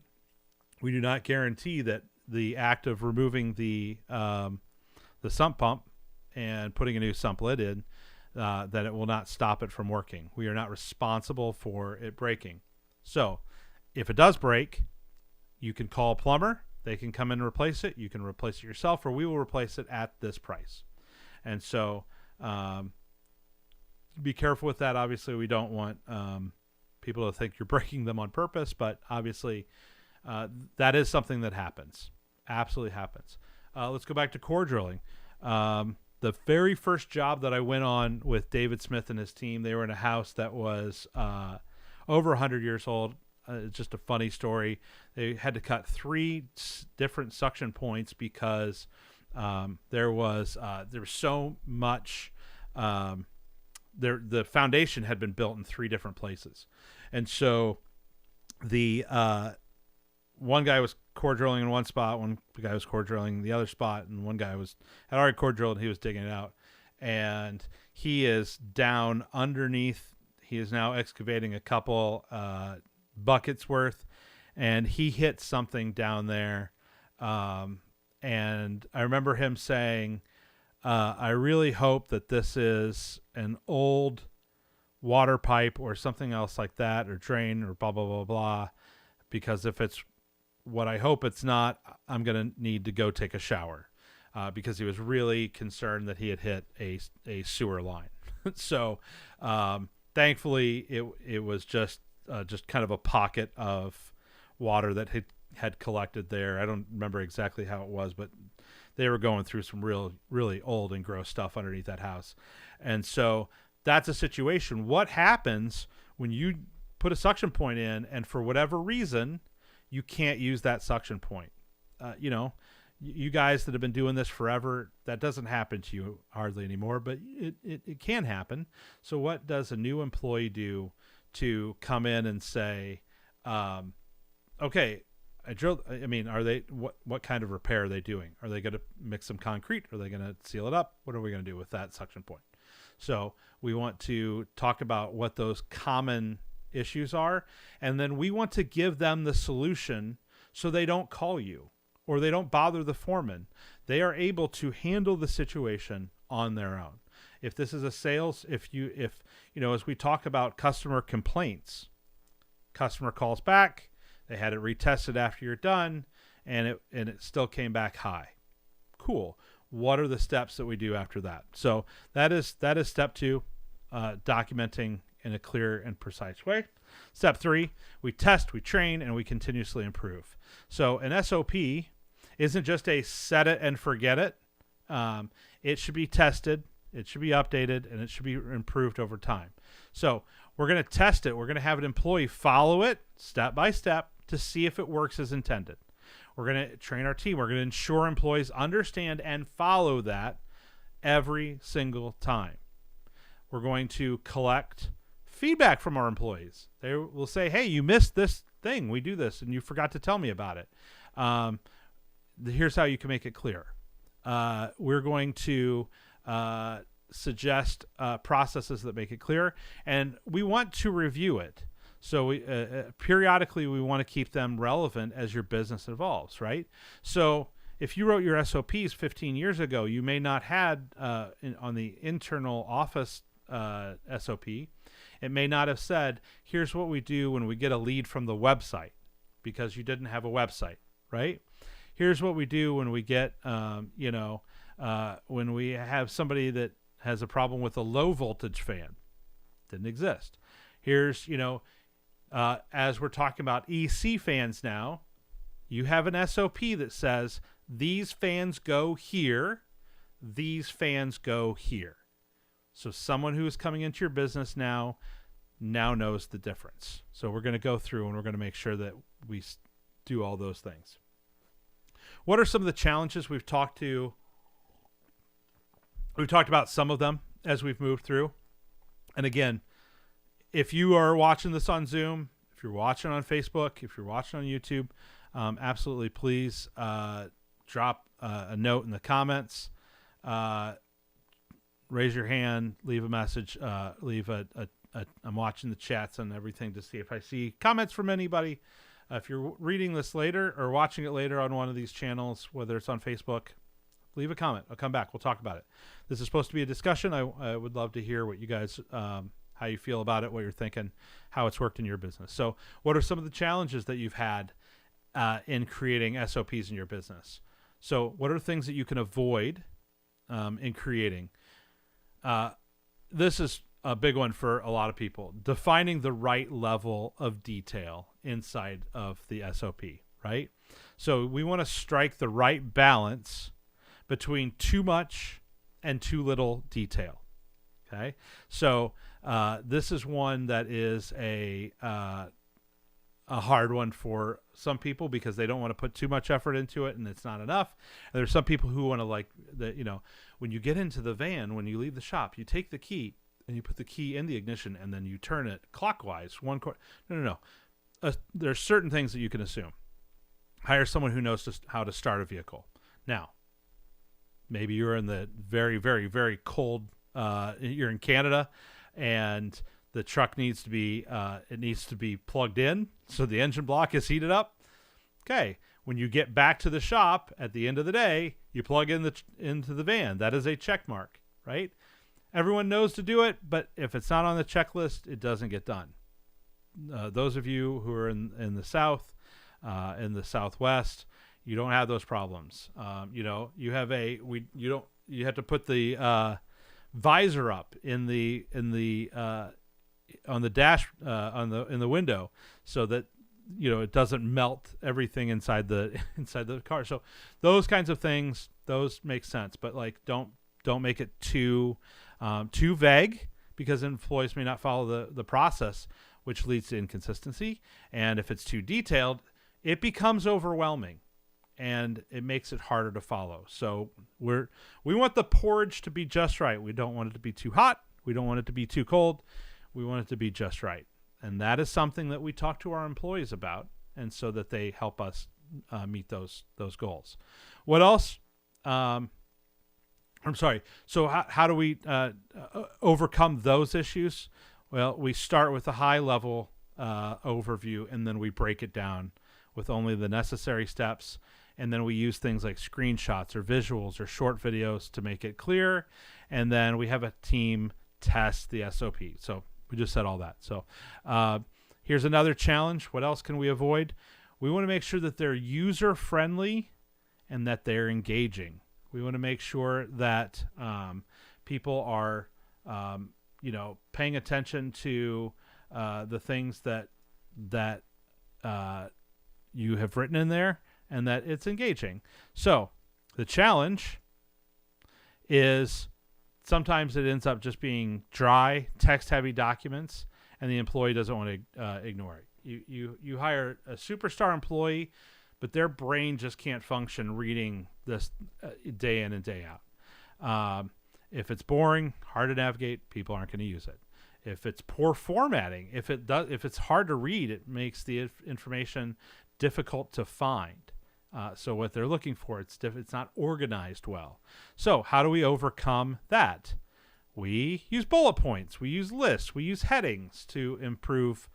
We do not guarantee that the act of removing the sump pump and putting a new sump lid in, that it will not stop it from working. We are not responsible for it breaking. So if it does break, you can call a plumber. They can come in and replace it. You can replace it yourself, or we will replace it at this price. And so be careful with that. Obviously, we don't want people to think you're breaking them on purpose, but obviously that is something that happens. Absolutely happens. Let's go back to core drilling. The very first job that I went on with David Smith and his team, they were in a house that was over 100 years old. It's just a funny story. They had to cut 3 different suction points because there was so much. The foundation had been built in 3 different places, and so the one guy was core drilling in one spot, one guy was core drilling in the other spot, and one guy had already core drilled and he was digging it out. And he is down underneath. He is now excavating a couple buckets worth, and he hit something down there. And I remember him saying, I really hope that this is an old water pipe or something else like that, or drain, or blah, blah, blah, blah, because if it's what I hope it's not, I'm going to need to go take a shower, because he was really concerned that he had hit a sewer line. So thankfully it was just kind of a pocket of water that had collected there. I don't remember exactly how it was, but they were going through some really old and gross stuff underneath that house. And so that's a situation. What happens when you put a suction point in and for whatever reason you can't use that suction point? You guys that have been doing this forever, that doesn't happen to you hardly anymore, but it can happen. So what does a new employee do to come in and say, okay, I drilled, are they, what kind of repair are they doing? Are they going to mix some concrete? Are they going to seal it up? What are we going to do with that suction point? So we want to talk about what those common issues are, and then we want to give them the solution so they don't call you. or they don't bother the foreman. They are able to handle the situation on their own. If this is a sales, if as we talk about customer complaints, customer calls back, they had it retested after you're done, and it still came back high. Cool. What are the steps that we do after that? So that is step 2, documenting in a clear and precise way. Step 3, we test, we train, and we continuously improve. So an SOP isn't just a set it and forget it. It should be tested, it should be updated, and it should be improved over time. So we're going to test it. We're going to have an employee follow it step by step to see if it works as intended. We're going to train our team. We're going to ensure employees understand and follow that every single time. We're going to collect feedback from our employees. They will say, hey, you missed this thing. We do this, and you forgot to tell me about it. Here's how you can make it clear. We're going to suggest processes that make it clear, and we want to review it. So we periodically we want to keep them relevant as your business evolves, right? So if you wrote your SOPs 15 years ago, you may not had on the internal office SOP, it may not have said, here's what we do when we get a lead from the website, because you didn't have a website, right? Here's what we do when we get, when we have somebody that has a problem with a low voltage fan. Didn't exist. Here's, as we're talking about EC fans now, you have an SOP that says these fans go here, these fans go here. So someone who is coming into your business now knows the difference. So we're going to go through and we're going to make sure that we do all those things. What are some of the challenges we've talked to? We've talked about some of them as we've moved through. And again, if you are watching this on Zoom, if you're watching on Facebook, if you're watching on YouTube, absolutely please drop a note in the comments. Raise your hand, leave a message, I'm watching the chats and everything to see if I see comments from anybody. If you're reading this later or watching it later on one of these channels, whether it's on Facebook, leave a comment. I'll come back. We'll talk about it. This is supposed to be a discussion. I would love to hear what you guys, how you feel about it, what you're thinking, how it's worked in your business. So what are some of the challenges that you've had in creating SOPs in your business? So what are things that you can avoid in creating? This is a big one for a lot of people. Defining the right level of detail inside of the SOP, right? So we want to strike the right balance between too much and too little detail. Okay. So this is one that is a hard one for some people because they don't want to put too much effort into it and it's not enough. And there's some people who want to when you get into the van, when you leave the shop, you take the key and you put the key in the ignition and then you turn it clockwise. No. There's certain things that you can assume. Hire someone who knows how to start a vehicle. Now, maybe you're in the very, very, very cold, you're in Canada and the truck needs to be plugged in so the engine block is heated up. Okay. When you get back to the shop at the end of the day, you plug in into the van. That is a check mark, right? Everyone knows to do it, but if it's not on the checklist, it doesn't get done. Those of you who are in the South, in the Southwest, you don't have those problems. You have to put the visor up in the on the dash in the window so that it doesn't melt everything inside the car. So those kinds of things, those make sense, but don't make it too vague, because employees may not follow the process, which leads to inconsistency. And if it's too detailed, it becomes overwhelming and it makes it harder to follow. So we want the porridge to be just right. We don't want it to be too hot. We don't want it to be too cold. We want it to be just right. And that is something that we talk to our employees about, and so that they help us meet those goals. What else? I'm sorry. So how do we overcome those issues? Well, we start with a high-level overview, and then we break it down with only the necessary steps. and then we use things like screenshots or visuals or short videos to make it clear, and then we have a team test the SOP. So we just said all that. So here's another challenge. What else can we avoid? We want to make sure that they're user-friendly and that they're engaging. We want to make sure that people are, paying attention to the things that you have written in there, and that it's engaging. So the challenge is sometimes it ends up just being dry, text-heavy documents, and the employee doesn't want to ignore it. You hire a superstar employee, but their brain just can't function reading this day in and day out. If it's boring, hard to navigate, people aren't going to use it. If it's poor formatting, if it's hard to read, it makes the information difficult to find. So what they're looking for, it's not organized well. So how do we overcome that? We use bullet points, we use lists, we use headings to improve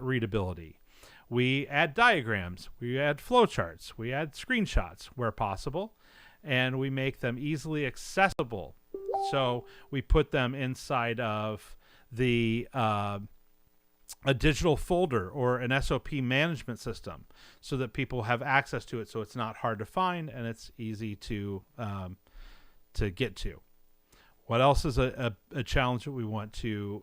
readability. We add diagrams, we add flowcharts, we add screenshots where possible, and we make them easily accessible. So we put them inside of a digital folder or an SOP management system so that people have access to it, so it's not hard to find and it's easy to get to. What else is a challenge that we want to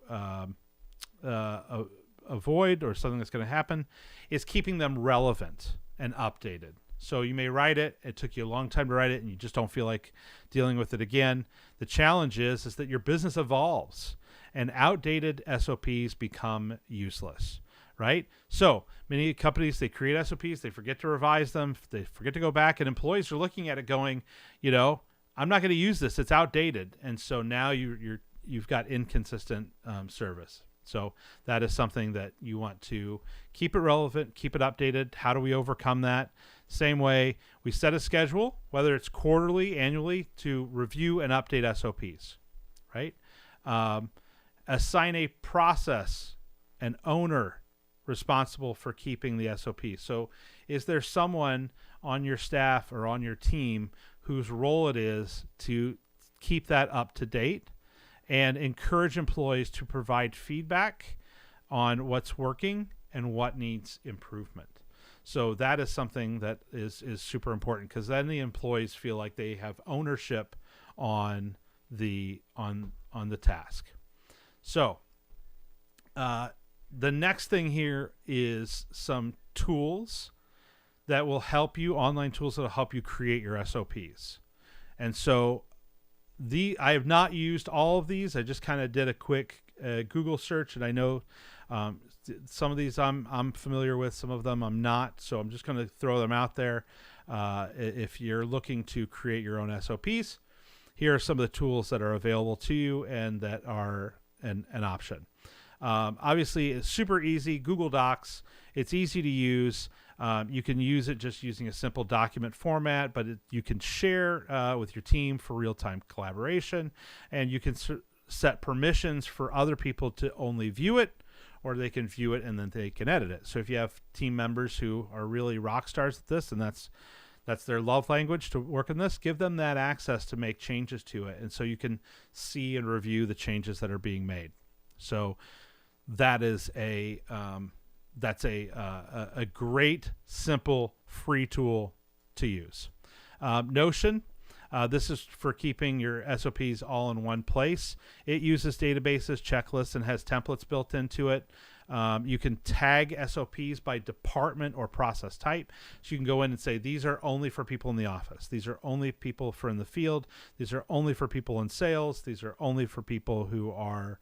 avoid, or something that's going to happen, is keeping them relevant and updated. So you may write it took you a long time to write it, and you just don't feel like dealing with it again. The challenge is that your business evolves, and outdated SOPs become useless, right? So many companies, they create SOPs, they forget to revise them, they forget to go back, and employees are looking at it going, I'm not going to use this, it's outdated. And so now you've got inconsistent service. So that is something that you want to keep it relevant, keep it updated. How do we overcome that? Same way, we set a schedule, whether it's quarterly, annually, to review and update SOPs, right? Assign a process, an owner responsible for keeping the SOP. So is there someone on your staff or on your team whose role it is to keep that up to date, and encourage employees to provide feedback on what's working and what needs improvement? So that is something that is super important, because then the employees feel like they have ownership on the task. So the next thing here is some tools that will help you, online tools that will help you create your SOPs. And so I have not used all of these. I just kind of did a quick Google search, and I know some of these I'm familiar with, some of them I'm not. So I'm just going to throw them out there. If you're looking to create your own SOPs, here are some of the tools that are available to you and that are an option. Obviously, it's super easy. Google Docs, it's easy to use. You can use it just using a simple document format, but you can share with your team for real-time collaboration, and you can set permissions for other people to only view it, or they can view it and then they can edit it. So if you have team members who are really rock stars at this, and that's their love language to work on this, give them that access to make changes to it, and so you can see and review the changes that are being made. So that is a great, simple, free tool to use. Notion, this is for keeping your SOPs all in one place. It uses databases, checklists, and has templates built into it. You can tag SOPs by department or process type. So you can go in and say, these are only for people in the office. These are only people for in the field. These are only for people in sales. These are only for people who are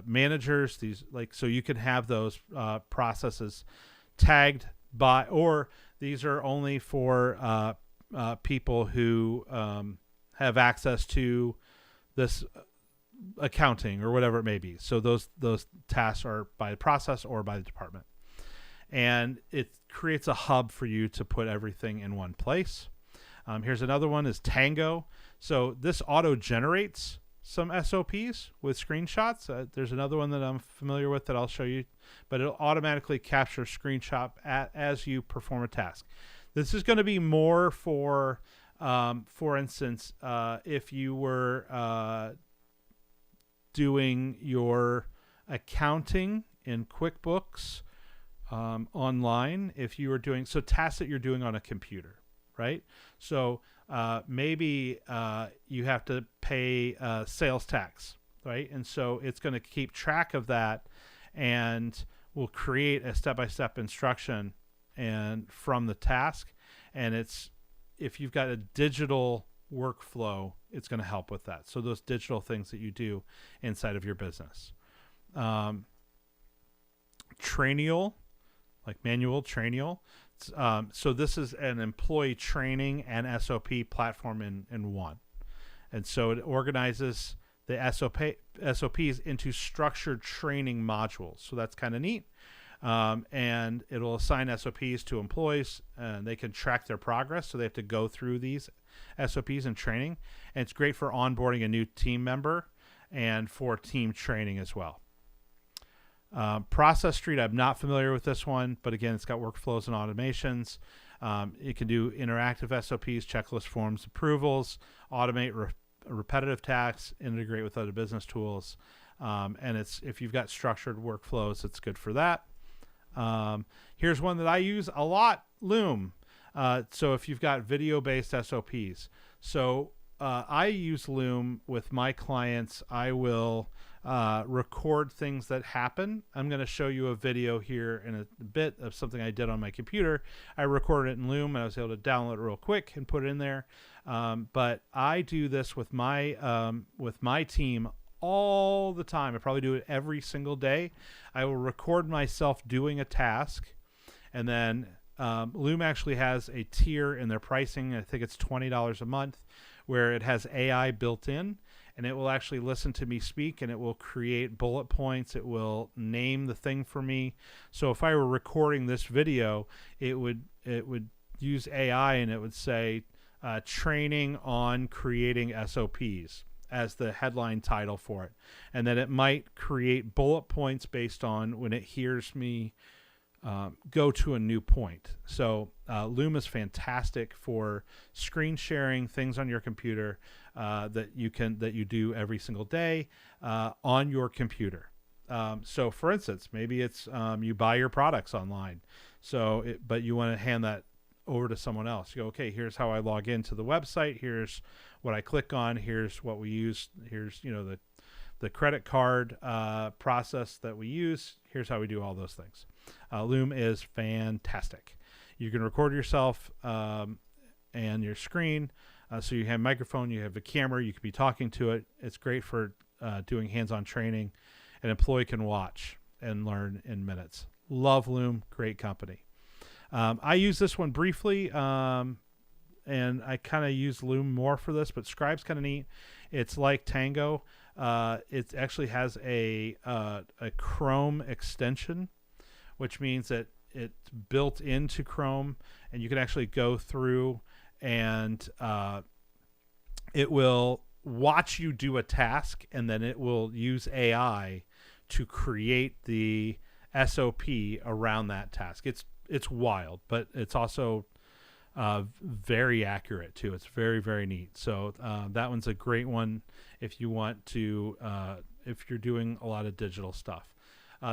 managers. So you can have those processes tagged by, or these are only for people who have access to this accounting or whatever it may be. So those tasks are by process or by the department, and it creates a hub for you to put everything in one place. Here's another one, is Tango. So this auto generates some SOPs with screenshots. There's another one that I'm familiar with that I'll show you, but it'll automatically capture screenshot as you perform a task. This is going to be more for instance, if you were doing your accounting in QuickBooks online, if you were doing tasks that you're doing on a computer, right? So maybe you have to pay sales tax, right? And so it's going to keep track of that and will create a step-by-step instruction and from the task. And if you've got a digital workflow, it's going to help with that. So those digital things that you do inside of your business. Traineal, like manual Traineal. So this is an employee training and SOP platform in one. And so it organizes the SOPs into structured training modules. So that's kind of neat. And it'll assign SOPs to employees, and they can track their progress. So they have to go through these SOPs and training. And it's great for onboarding a new team member and for team training as well. Process Street, I'm not familiar with this one, but again, it's got workflows and automations. It can do interactive SOPs, checklist forms, approvals, automate repetitive tasks, integrate with other business tools. And if you've got structured workflows, it's good for that. Here's one that I use a lot, Loom. So if you've got video-based SOPs. So I use Loom with my clients. I will record things that happen. I'm going to show you a video here in a bit of something I did on my computer. I recorded it in Loom, and I was able to download it real quick and put it in there. But I do this with my team all the time. I probably do it every single day. I will record myself doing a task, and then Loom actually has a tier in their pricing. I think it's $20 a month, where it has AI built in, and it will actually listen to me speak, and it will create bullet points. It will name the thing for me. So if I were recording this video, it would use AI, and it would say training on creating SOPs as the headline title for it. And then it might create bullet points based on when it hears me go to a new point. So Loom is fantastic for screen sharing things on your computer that you do every single day on your computer. So for instance, maybe it's you buy your products online, but you want to hand that over to someone else. You go, okay, here's how I log into the website. Here's what I click on. Here's what we use. Here's the credit card process that we use. Here's how we do all those things. Loom is fantastic. You can record yourself and your screen. So you have a microphone, you have a camera, you could be talking to it. It's great for doing hands-on training. An employee can watch and learn in minutes. Love Loom, great company. I use this one briefly, and I kind of use Loom more for this, but Scribe's kind of neat. It's like Tango. It actually has a Chrome extension, which means that it's built into Chrome, and you can actually go through and it will watch you do a task, and then it will use AI to create the SOP around that task. It's wild, but it's also very accurate too. It's very, very neat. So that one's a great one if you want to, if you're doing a lot of digital stuff.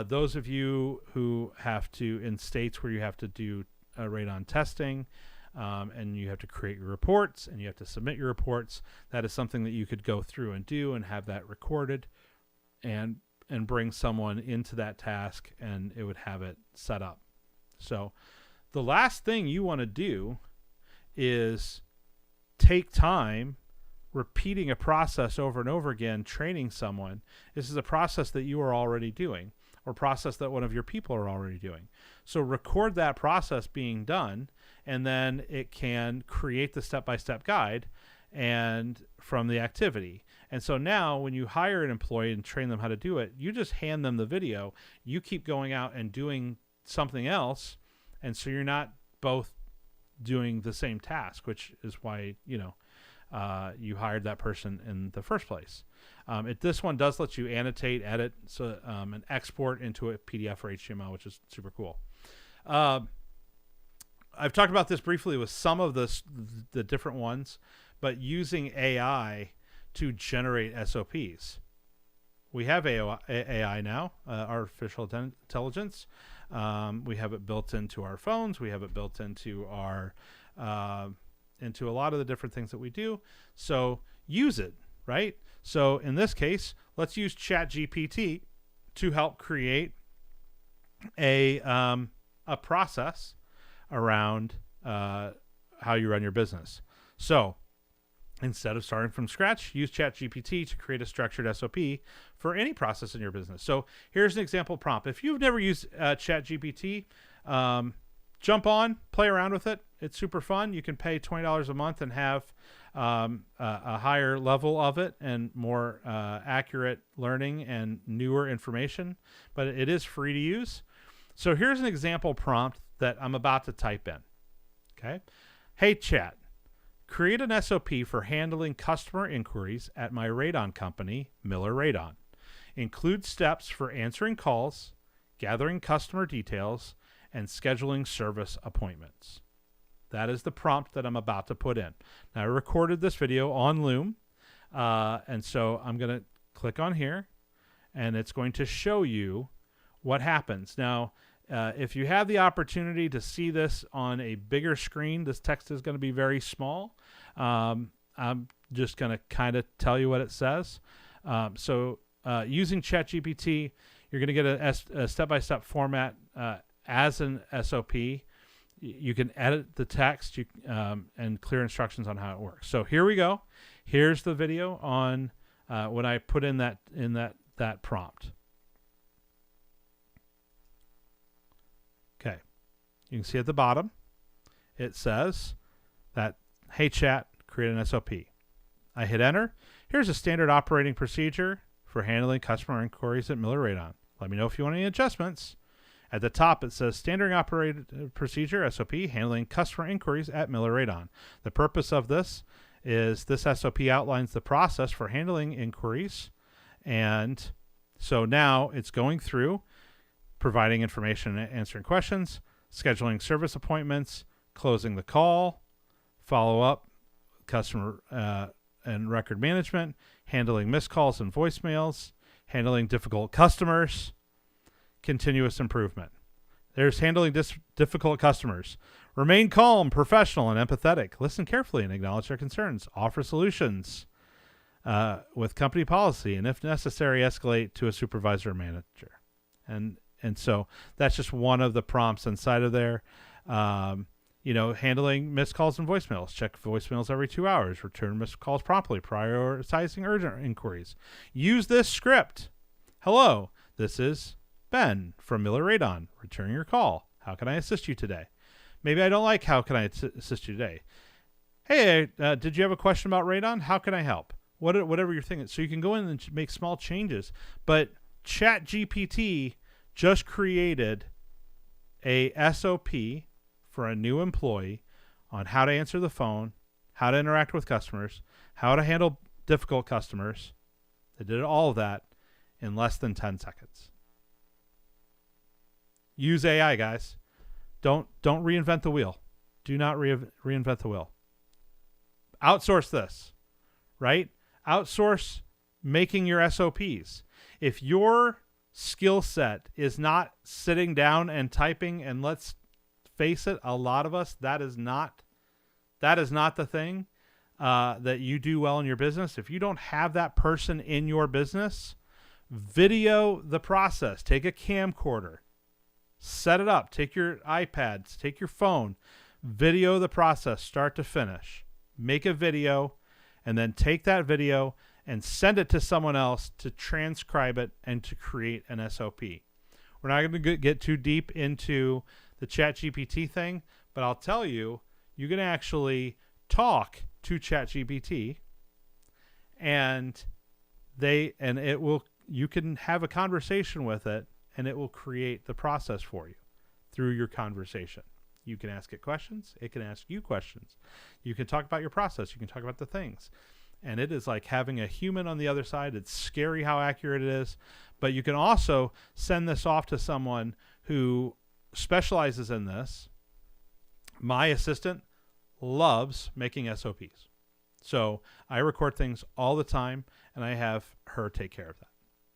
Those of you who have to, in states where you have to do radon testing, and you have to create your reports and you have to submit your reports, that is something that you could go through and do and have that recorded and bring someone into that task, and it would have it set up. So the last thing you want to do is take time repeating a process over and over again, training someone. This is a process that you are already doing, or process that one of your people are already doing. So record that process being done, and then it can create the step-by-step guide and from the activity. And so now when you hire an employee and train them how to do it, you just hand them the video. You keep going out and doing something else, and so you're not both doing the same task, which is why you hired that person in the first place. This one does let you annotate, edit, and export into a PDF or HTML, which is super cool. I've talked about this briefly with some of the different ones, but using AI to generate SOPs. We have AI now, artificial intelligence. We have it built into our phones. We have it built into our into a lot of the different things that we do. So use it, right? So in this case, let's use ChatGPT to help create a process around how you run your business. So instead of starting from scratch, use ChatGPT to create a structured SOP for any process in your business. So here's an example prompt. If you've never used ChatGPT, jump on, play around with it. It's super fun. You can pay $20 a month and have a higher level of it and more accurate learning and newer information, but it is free to use. So here's an example prompt that I'm about to type in. Okay. Hey, Chat, create an SOP for handling customer inquiries at my radon company, Miller Radon. Include steps for answering calls, gathering customer details, and scheduling service appointments. That is the prompt that I'm about to put in. Now, I recorded this video on Loom, and so I'm going to click on here, and it's going to show you what happens. Now, if you have the opportunity to see this on a bigger screen, this text is going to be very small. I'm just going to kind of tell you what it says. Using ChatGPT, you're going to get a step-by-step format as an SOP. You can edit the text and clear instructions on how it works. So here we go. Here's the video on when I put in that prompt. Okay, you can see at the bottom it says that, hey chat, create an SOP. I hit enter. Here's a standard operating procedure for handling customer inquiries at Miller Radon. Let me know if you want any adjustments. At the top, it says standard operating procedure, SOP, handling customer inquiries at Miller Radon. The purpose of this is this SOP outlines the process for handling inquiries. And so now it's going through, providing information and answering questions, scheduling service appointments, closing the call, follow-up, customer and record management, handling missed calls and voicemails, handling difficult customers, continuous improvement. There's handling difficult customers. Remain calm, professional, and empathetic. Listen carefully and acknowledge their concerns. Offer solutions with company policy, and if necessary, escalate to a supervisor or manager. And so that's just one of the prompts inside of there. Handling missed calls and voicemails. Check voicemails every 2 hours. Return missed calls promptly. Prioritizing urgent inquiries. Use this script. Hello, this is Ben from Miller Radon. Returning your call. How can I assist you today? Maybe I don't like how can I assist you today. Hey, did you have a question about radon? How can I help? Whatever your thing is. So you can go in and make small changes. But ChatGPT just created a SOP for a new employee on how to answer the phone, how to interact with customers, how to handle difficult customers. They did all of that in less than 10 seconds. Use AI, guys. Don't reinvent the wheel. Do not reinvent the wheel. Outsource this, right? Outsource making your SOPs. If your skill set is not sitting down and typing, and let's face it, a lot of us, that is not the thing that you do well in your business. If you don't have that person in your business, video the process. Take a camcorder, set it up, take your iPads, take your phone, video the process start to finish. Make a video, and then take that video and send it to someone else to transcribe it and to create an SOP. We're not going to get too deep into the ChatGPT thing, but I'll tell you, you can actually talk to ChatGPT, and you can have a conversation with it, and it will create the process for you through your conversation. You can ask it questions. It can ask you questions. You can talk about your process. You can talk about the things. and it is like having a human on the other side. It's scary how accurate it is, but you can also send this off to someone who specializes in this. My assistant loves making SOPs. So I record things all the time, and I have her take care of that.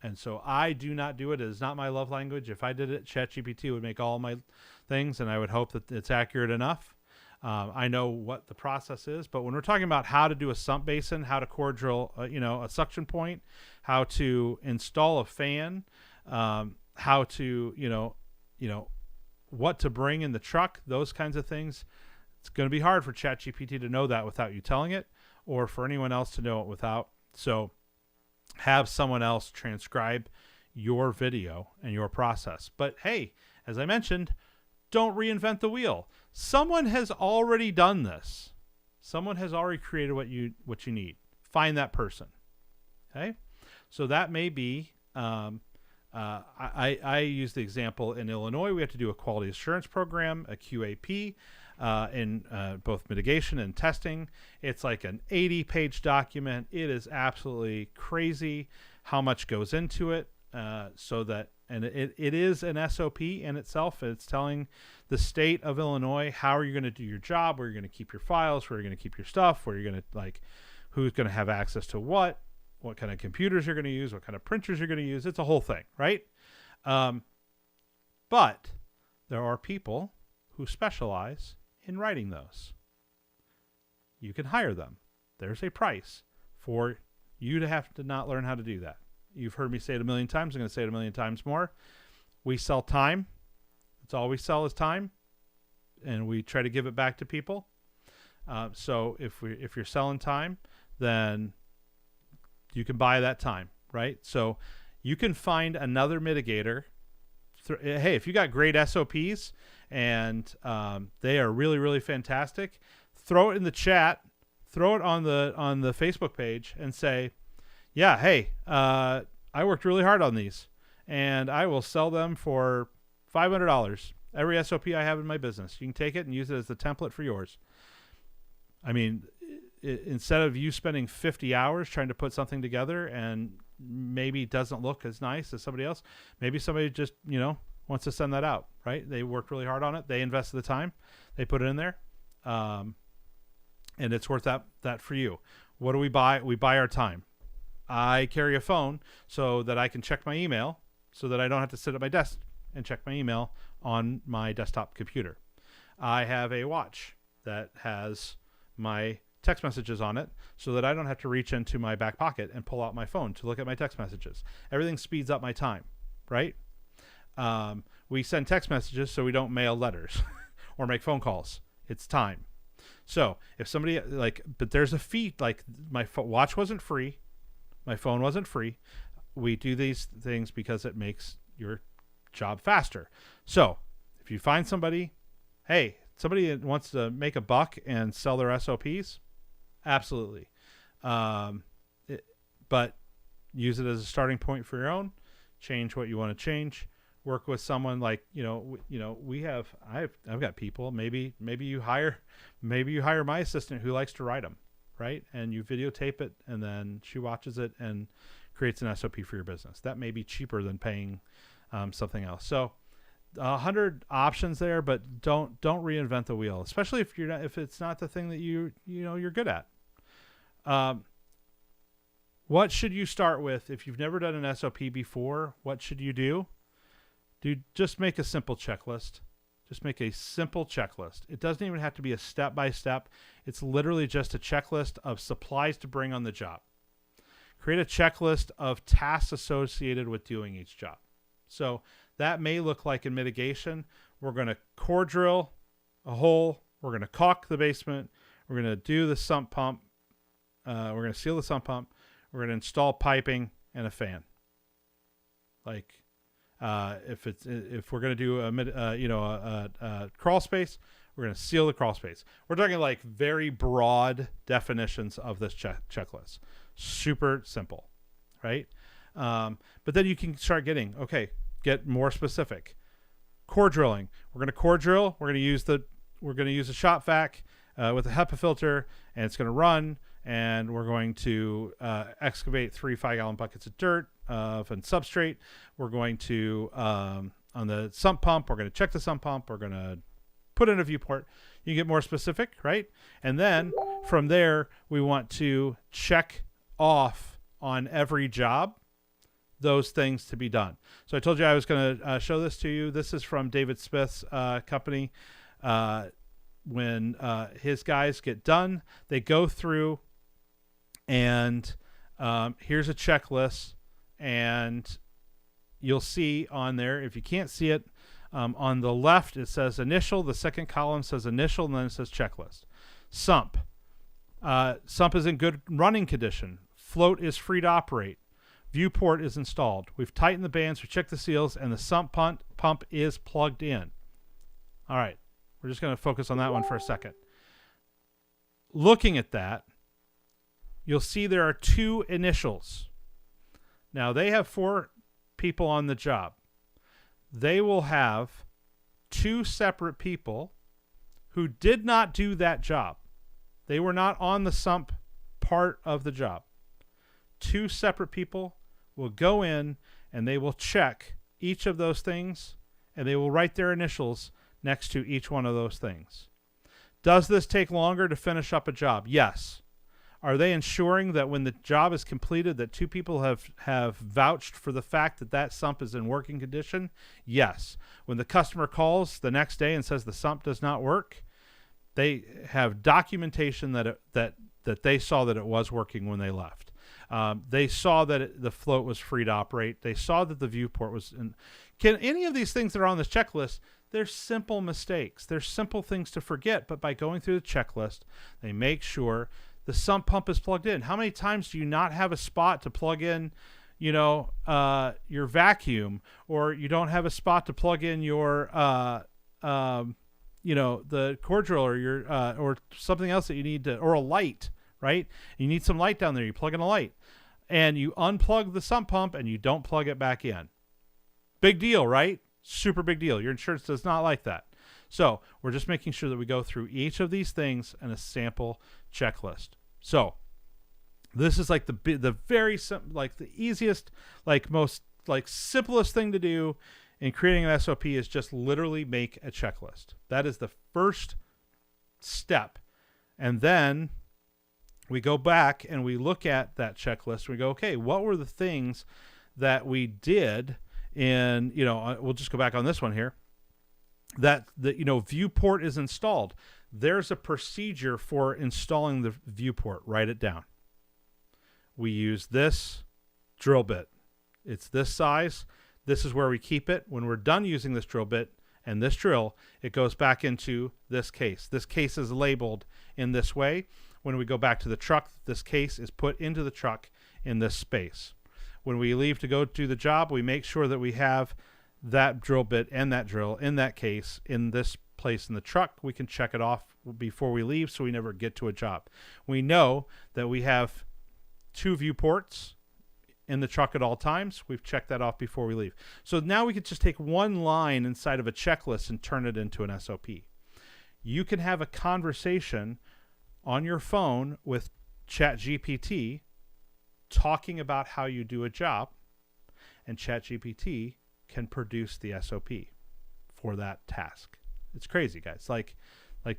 And so I do not do it. It is not my love language. If I did it, ChatGPT would make all my things, and I would hope that it's accurate enough. I know what the process is, but when we're talking about how to do a sump basin, how to core drill, a suction point, how to install a fan, how to, what to bring in the truck, those kinds of things, it's going to be hard for ChatGPT to know that without you telling it, or for anyone else to know it without. So have someone else transcribe your video and your process. But hey, as I mentioned, don't reinvent the wheel. Someone has already done this. Someone has already created what you need. Find that person. Okay? So that may be, I use the example in Illinois. We have to do a quality assurance program, a QAP, in both mitigation and testing. It's like an 80-page document. It is absolutely crazy how much goes into it. And it is an SOP in itself. It's telling the state of Illinois how are you going to do your job, where you're going to keep your files, where you're going to keep your stuff, where you're going to who's going to have access to what kind of computers you're going to use, what kind of printers you're going to use. It's a whole thing, right? But there are people who specialize in writing those. You can hire them. There's a price for you to have to not learn how to do that. You've heard me say it a million times. I'm going to say it a million times more. We sell time. That's all we sell is time, and we try to give it back to people. So if you're selling time, then you can buy that time, right? So you can find another mitigator. Hey, if you got great SOPs and they are really, really fantastic, throw it in the chat, throw it on the Facebook page, and say, yeah, hey, I worked really hard on these, and I will sell them for $500. Every SOP I have in my business. You can take it and use it as the template for yours. I mean, instead of you spending 50 hours trying to put something together and maybe it doesn't look as nice as somebody else, maybe somebody just, wants to send that out, right? They worked really hard on it. They invested the time. They put it in there. And it's worth that for you. What do we buy? We buy our time. I carry a phone so that I can check my email, so that I don't have to sit at my desk and check my email on my desktop computer. I have a watch that has my text messages on it so that I don't have to reach into my back pocket and pull out my phone to look at my text messages. Everything speeds up my time, right? We send text messages so we don't mail letters or make phone calls. It's time. So if somebody but there's a fee, my watch wasn't free. My phone wasn't free. We do these things because it makes your job faster. So if you find somebody that wants to make a buck and sell their SOPs, absolutely. But use it as a starting point for your own. Change what you want to change. Work with someone I've got people. Maybe you hire my assistant who likes to write them, right? And you videotape it, and then she watches it and creates an SOP for your business. That may be cheaper than paying something else. So 100 options there, but don't reinvent the wheel, especially if it's not the thing that you're good at. What should you start with if you've never done an SOP before? What should you do? Just make a simple checklist. Just make a simple checklist. It doesn't even have to be a step-by-step. It's literally just a checklist of supplies to bring on the job. Create a checklist of tasks associated with doing each job. So that may look like in mitigation, we're going to core drill a hole. We're going to caulk the basement. We're going to do the sump pump. We're going to seal the sump pump. We're going to install piping and a fan. If we're going to do a crawl space, we're going to seal the crawl space. We're talking very broad definitions of this checklist. Super simple, right? But then you can start get more specific. Core drilling. We're going to core drill. We're going to use a shop vac with a HEPA filter, and it's going to run. and we're going to excavate 3 5-gallon buckets of dirt and substrate. We're going to, on the sump pump, we're going to check the sump pump. We're going to put in a viewport. You get more specific, right? And then from there, we want to check off on every job those things to be done. So I told you I was going to show this to you. This is from David Smith's company. When his guys get done, they go through and here's a checklist, and you'll see on there, if you can't see it, on the left it says initial, the second column says initial, and then it says checklist. Sump. Sump is in good running condition. Float is free to operate. Viewport is installed. We've tightened the bands, we checked the seals, and the sump pump is plugged in. All right, we're just going to focus on that one for a second. Looking at that, you'll see there are 2 initials. Now, they have 4 people on the job. They will have 2 separate people who did not do that job. They were not on the sump part of the job. 2 separate people will go in and they will check each of those things, and they will write their initials next to each one of those things. Does this take longer to finish up a job? Yes. Are they ensuring that when the job is completed that 2 people have vouched for the fact that that sump is in working condition? Yes. When the customer calls the next day and says the sump does not work, they have documentation that they saw that it was working when they left. They saw that the float was free to operate. They saw that the viewport was in. Can any of these things that are on this checklist, they're simple mistakes. They're simple things to forget, but by going through the checklist, they make sure the sump pump is plugged in. How many times do you not have a spot to plug in, your vacuum, or you don't have a spot to plug in your, the core drill, or or something else that you need to, or a light, right? You need some light down there. You plug in a light, and you unplug the sump pump, and you don't plug it back in. Big deal, right? Super big deal. Your insurance does not like that. So we're just making sure that we go through each of these things in a sample checklist. So this is like the very the easiest, most simplest thing to do in creating an SOP is just literally make a checklist. That is the first step. And then we go back and we look at that checklist. We go, okay, what were the things that we did in, we'll just go back on this one here. That the viewport is installed. There's a procedure for installing the viewport. Write it down. We use this drill bit. It's this size. This is where we keep it. When we're done using this drill bit and this drill, it goes back into this case. This case is labeled in this way. When we go back to the truck, this case is put into the truck in this space. When we leave to go do the job, we make sure that we have that drill bit and that drill in that case in this place in the truck. We can check it off before we leave so we never get to a job. We know that we have 2 viewports in the truck at all times. We've checked that off before we leave. So now we could just take one line inside of a checklist and turn it into an SOP. You can have a conversation on your phone with ChatGPT talking about how you do a job, and ChatGPT can produce the SOP for that task. It's crazy, guys. Like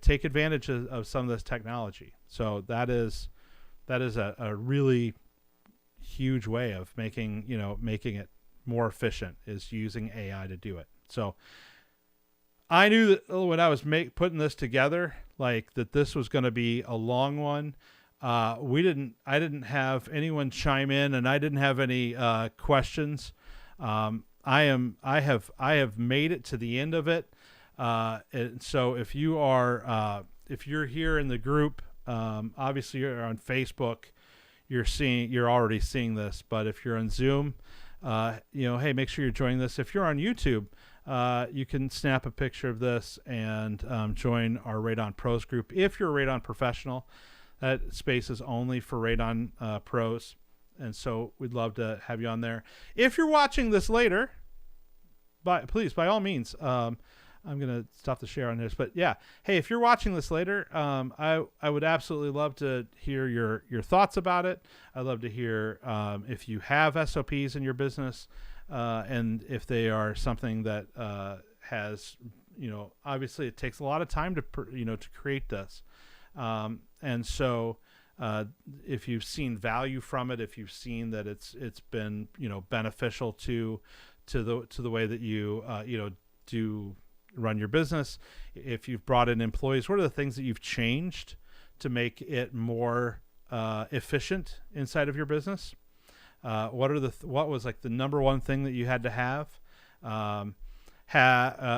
take advantage of some of this technology. So that is a really huge way of making it more efficient, is using AI to do it. So I knew that when I was putting this together, that this was going to be a long one. I didn't have anyone chime in, and I didn't have any questions. I have made it to the end of it. And so if you're here in the group, obviously you're on Facebook, you're already seeing this, but if you're on Zoom, hey, make sure you're joining this. If you're on YouTube, you can snap a picture of this and join our Radon Pros group. If you're a Radon professional, that space is only for Radon pros. And so we'd love to have you on there. If you're watching this later, please, by all means, I'm gonna stop the share on this, but yeah. Hey, if you're watching this later, I would absolutely love to hear your thoughts about it. I'd love to hear if you have SOPs in your business, and if they are something that has, obviously it takes a lot of time to to create this, and so. If you've seen value from it, if you've seen that it's been beneficial to the way that you do run your business, if you've brought in employees, what are the things that you've changed to make it more efficient inside of your business? What was like the number one thing that you had to have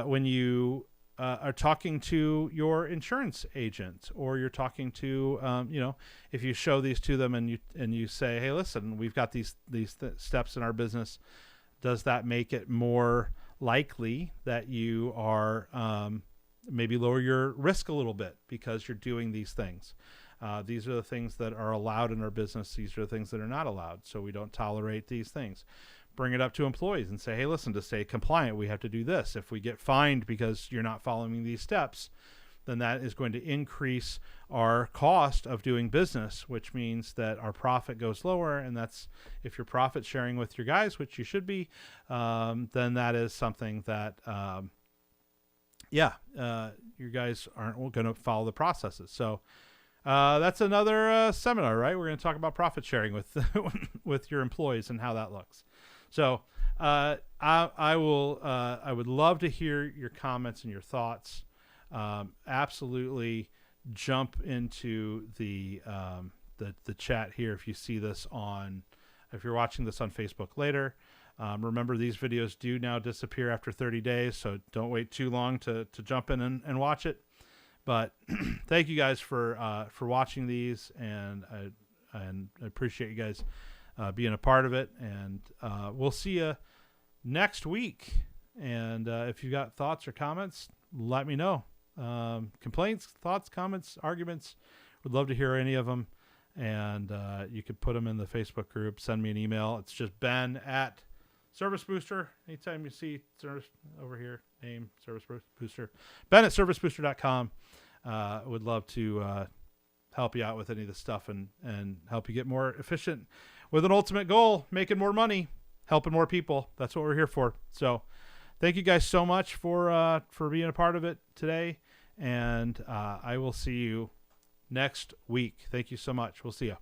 when you are talking to your insurance agent, or you're talking to if you show these to them and you say, hey, listen, we've got these steps in our business, does that make it more likely that you are maybe lower your risk a little bit because you're doing these things? These are the things that are allowed in our business. These are the things that are not allowed. So we don't tolerate these things. Bring it up to employees and say, hey, listen, to stay compliant, we have to do this. If we get fined because you're not following these steps, then that is going to increase our cost of doing business, which means that our profit goes lower. And that's, if you're profit sharing with your guys, which you should be, then that is something that, your guys aren't going to follow the processes. So that's another seminar, right? We're going to talk about profit sharing with with your employees and how that looks. So I would love to hear your comments and your thoughts. Absolutely jump into the chat here if you see this if you're watching this on Facebook later. Remember, these videos do now disappear after 30 days, so don't wait too long to jump in and watch it. But thank you guys for watching these, and I appreciate you guys being a part of it. And we'll see you next week. And if you've got thoughts or comments, let me know. Complaints, thoughts, comments, arguments, would love to hear any of them. And you could put them in the Facebook group. Send me an email. It's just Ben at Service Booster. Anytime you see service over here, name Service Booster. Ben at servicebooster.com. Would love to help you out with any of this stuff and help you get more efficient with an ultimate goal, making more money, helping more people. That's what we're here for. So thank you guys so much for being a part of it today. And I will see you next week. Thank you so much. We'll see you.